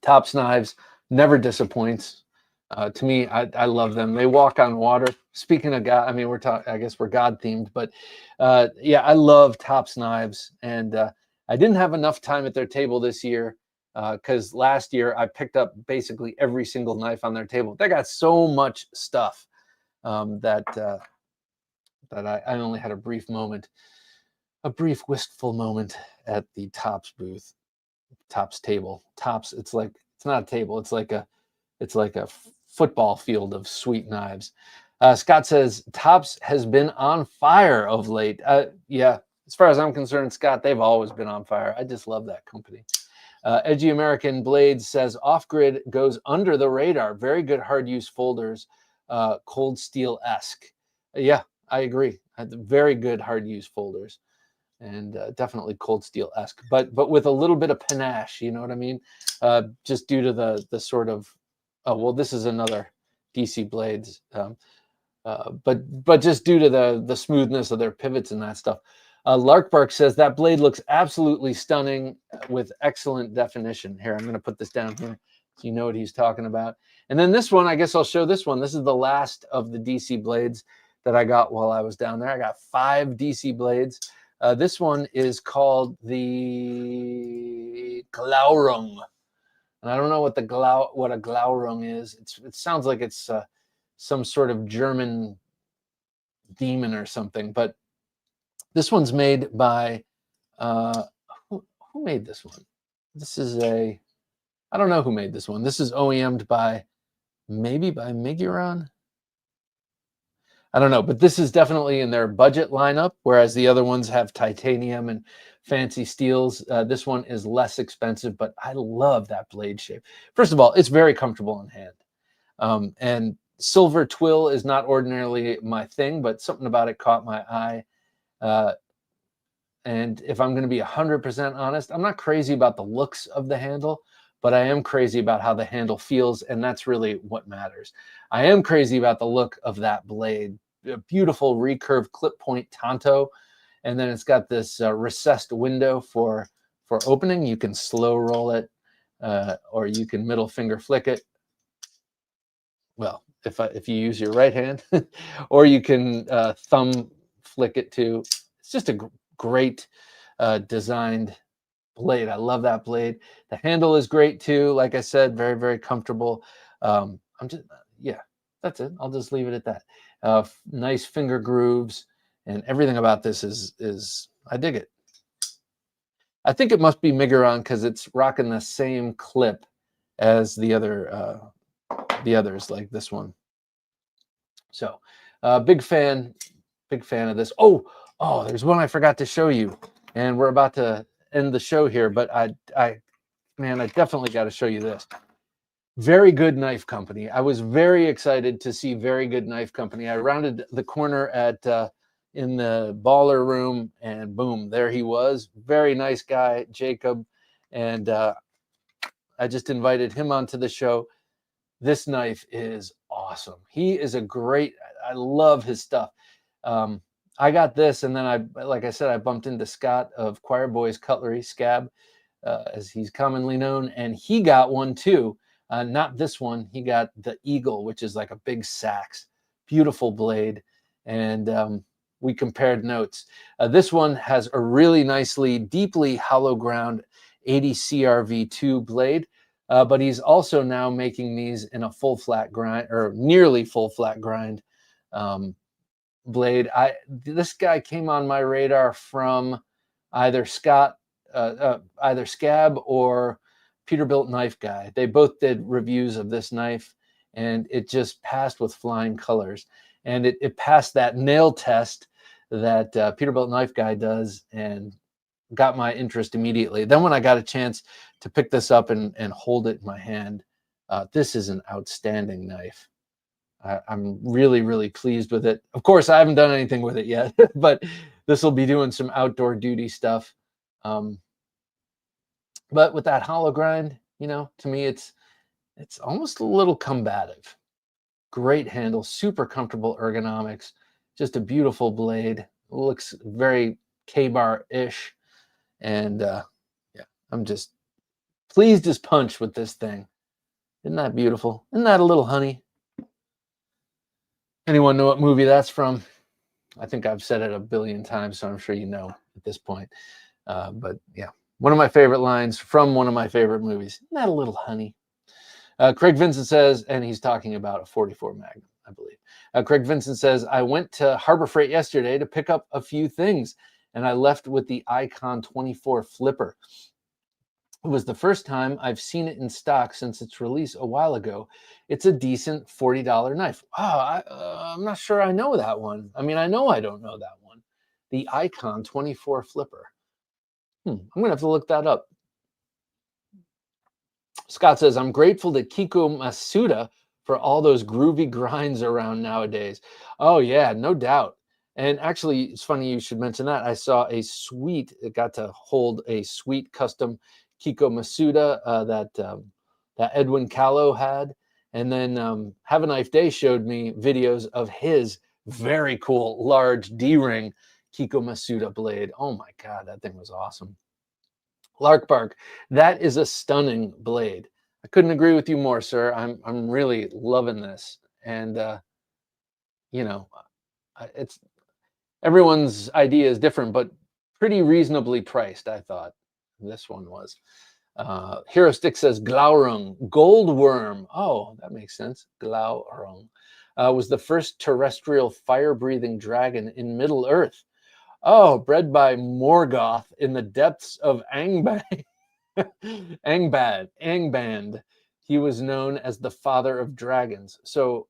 Tops knives never disappoints. To me, I love them. They walk on water. Speaking of God, I mean, I guess we're God themed, but yeah, I love Tops knives, and I didn't have enough time at their table this year because last year I picked up basically every single knife on their table. They got so much stuff that I only had a brief wistful moment at the Tops booth. Tops table. Tops, it's not a table, it's like a football field of sweet knives. Scott says Tops has been on fire of late. Yeah, as far as I'm concerned, Scott, they've always been on fire. I just love that company. Edgy American Blades says Off Grid goes under the radar. Very good hard use folders, cold steel-esque. Yeah, I agree. Very good hard use folders. And definitely cold steel-esque, but with a little bit of panache, you know what I mean? Just due to the sort of, oh well, this is another DC Blades, but just due to the smoothness of their pivots and that stuff. Larkbark says that blade looks absolutely stunning with excellent definition. Here, I'm going to put this down here so you know what he's talking about. And then this one, I guess I'll show this one. This is the last of the DC Blades that I got while I was down there. I got 5 DC Blades. This one is called the Glaurung, and I don't know what a Glaurung is. It sounds like it's some sort of German demon or something. But this one's made by who made this one? This is I don't know who made this one. This is OEM'd by Miguron. I don't know, but this is definitely in their budget lineup, whereas the other ones have titanium and fancy steels. This one is less expensive, but I love that blade shape. First of all, it's very comfortable in hand. And silver twill is not ordinarily my thing, but something about it caught my eye. And if I'm going to be 100% honest, I'm not crazy about the looks of the handle, but I am crazy about how the handle feels, and that's really what matters. I am crazy about the look of that blade. A beautiful recurved clip point tanto, and then it's got this recessed window for opening. You can slow roll it, or you can middle finger flick it. Well, if you use your right hand, or you can thumb flick it too. It's just a great designed blade. I love that blade. The handle is great too. Like I said, very, very comfortable. Yeah, that's it. I'll just leave it at that. Nice finger grooves, and everything about this is I dig it. I think it must be Miguron because it's rocking the same clip as the others, like this one. So, big fan of this. Oh, there's one I forgot to show you, and we're about to end the show here, but I definitely got to show you this. Very Good Knife Company. I was very excited to see Very Good Knife Company. I rounded the corner in the baller room, and boom, there he was. Very nice guy, Jacob, and I just invited him onto the show. This knife is awesome. He is I love his stuff. I got this, and then like I said, I bumped into Scott of Choir Boys Cutlery, Scab, as he's commonly known, and he got one too. Not this one. He got the Eagle, which is like a big sax. Beautiful blade. And we compared notes. This one has a really nicely, deeply hollow ground 80 CRV2 blade. But he's also now making these in a full flat grind, or nearly full flat grind blade. This guy came on my radar from either Scab or Peterbilt Knife Guy. They both did reviews of this knife, and it just passed with flying colors. And it passed that nail test that Peterbilt Knife Guy does, and got my interest immediately. Then when I got a chance to pick this up and hold it in my hand, this is an outstanding knife. I'm really, really pleased with it. Of course, I haven't done anything with it yet, but this will be doing some outdoor duty stuff. But with that hollow grind, you know, to me, it's almost a little combative. Great handle, super comfortable ergonomics, just a beautiful blade. Looks very K-bar-ish. And yeah, I'm just pleased as punch with this thing. Isn't that beautiful? Isn't that a little honey? Anyone know what movie that's from? I think I've said it a billion times, so I'm sure you know at this point. But yeah, one of my favorite lines from one of my favorite movies. Isn't that a little honey? Craig Vincent says, and he's talking about a 44 Magnum, I believe. Craig Vincent says, I went to Harbor Freight yesterday to pick up a few things, and I left with the Icon 24 flipper. It was the first time I've seen it in stock since its release a while ago. It's a decent $40 knife. Wow, I'm not sure I know that one. I mean, I know I don't know that one. The Icon 24 flipper. I'm going to have to look that up. Scott says, I'm grateful to Kiko Masuda for all those groovy grinds around nowadays. Oh, yeah, no doubt. And actually, it's funny you should mention that. I saw a sweet, it got to hold a sweet custom Kiko Masuda that Edwin Callow had. And then Have a Knife Day showed me videos of his very cool, large D-ring Kiko Masuda blade. Oh my God, that thing was awesome. Lark Bark, that is a stunning blade. I couldn't agree with you more, sir. I'm really loving this. And, you know, it's everyone's idea is different, but pretty reasonably priced, I thought this one was. Hero Stick says Glaurung, gold worm. Oh, that makes sense. Glaurung was the first terrestrial fire-breathing dragon in Middle Earth. Oh, bred by Morgoth in the depths of Angband. Angband. He was known as the father of dragons. So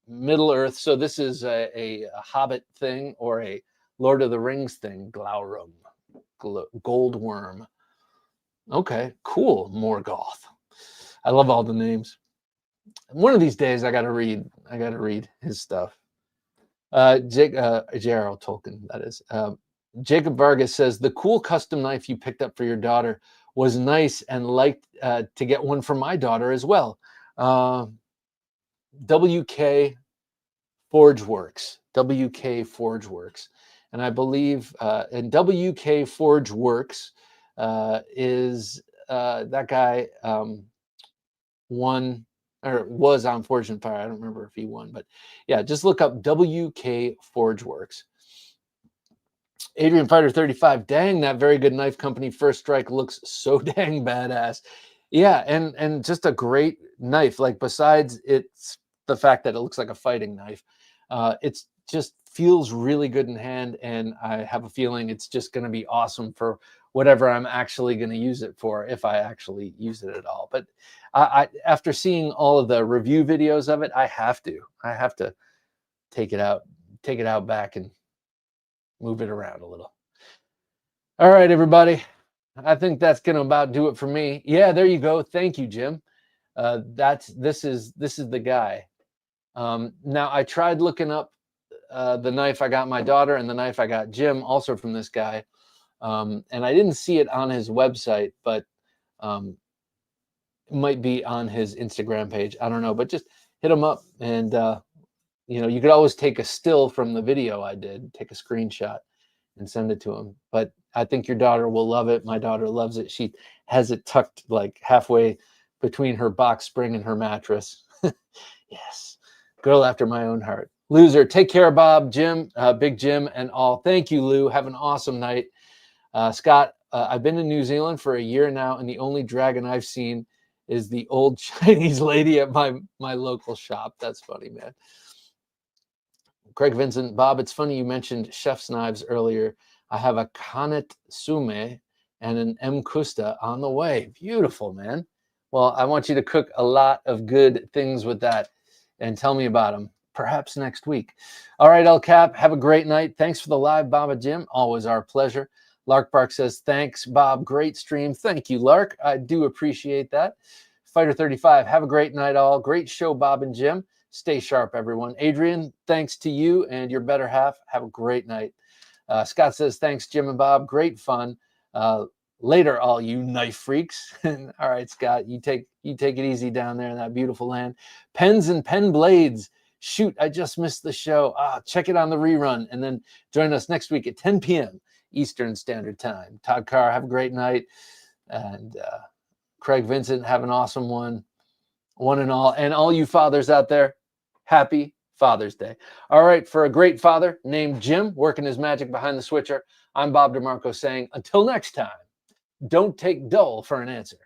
Middle Earth. So this is a Hobbit thing or a Lord of the Rings thing. Glaurung, gold worm. Okay, cool. Morgoth. I love all the names. One of these days, I gotta read his stuff. J.R.L. Tolkien, that is. Jacob Vargas says, the cool custom knife you picked up for your daughter was nice and liked to get one for my daughter as well. WK Forge Works. And I believe in WK Forge Works is that guy won or was on Forge and Fire. I don't remember if he won, but yeah, just look up WK Forge Works. Adrian Fighter 35, dang, that Very Good Knife Company First Strike looks so dang badass. Yeah, and just a great knife. Like, besides it's the fact that it looks like a fighting knife, it's just feels really good in hand, and I have a feeling it's just going to be awesome for whatever I'm actually going to use it for, if I actually use it at all. But I after seeing all of the review videos of it, I have to take it out back and move it around a little. All right, everybody. I think that's going to about do it for me. Yeah, there you go. Thank you, Jim. This is the guy. Now, I tried looking up the knife I got my daughter and the knife I got Jim, also from this guy. And I didn't see it on his website, but it might be on his Instagram page. I don't know, but just hit him up. And, you know, you could always take a still from the video I did, take a screenshot and send it to him. But I think your daughter will love it. My daughter loves it. She has it tucked like halfway between her box spring and her mattress. Yes, girl after my own heart. Loser, take care, Bob, Jim, Big Jim, and all. Thank you, Lou. Have an awesome night. Scott, I've been in New Zealand for a year now, and the only dragon I've seen is the old Chinese lady at my local shop. That's funny, man. Craig Vincent, Bob, it's funny you mentioned chef's knives earlier. I have a Kanet Sume and an M. Custa on the way. Beautiful, man. Well, I want you to cook a lot of good things with that and tell me about them, perhaps next week. All right, El Cap, have a great night. Thanks for the live, Baba Jim. Always our pleasure. Lark Bark says, thanks, Bob. Great stream. Thank you, Lark. I do appreciate that. Fighter 35, have a great night, all. Great show, Bob and Jim. Stay sharp, everyone. Adrian, thanks to you and your better half. Have a great night. Scott says, thanks, Jim and Bob. Great fun. Later, all you knife freaks. All right, Scott, you take it easy down there in that beautiful land. Pens and pen blades. Shoot, I just missed the show. Check it on the rerun, and then join us next week at 10 p.m. Eastern Standard Time. Todd Carr, have a great night. And Craig Vincent, have an awesome one and all. And all you fathers out there, happy Father's Day. All right, for a great father named Jim, working his magic behind the switcher, I'm Bob DeMarco saying, until next time, don't take dull for an answer.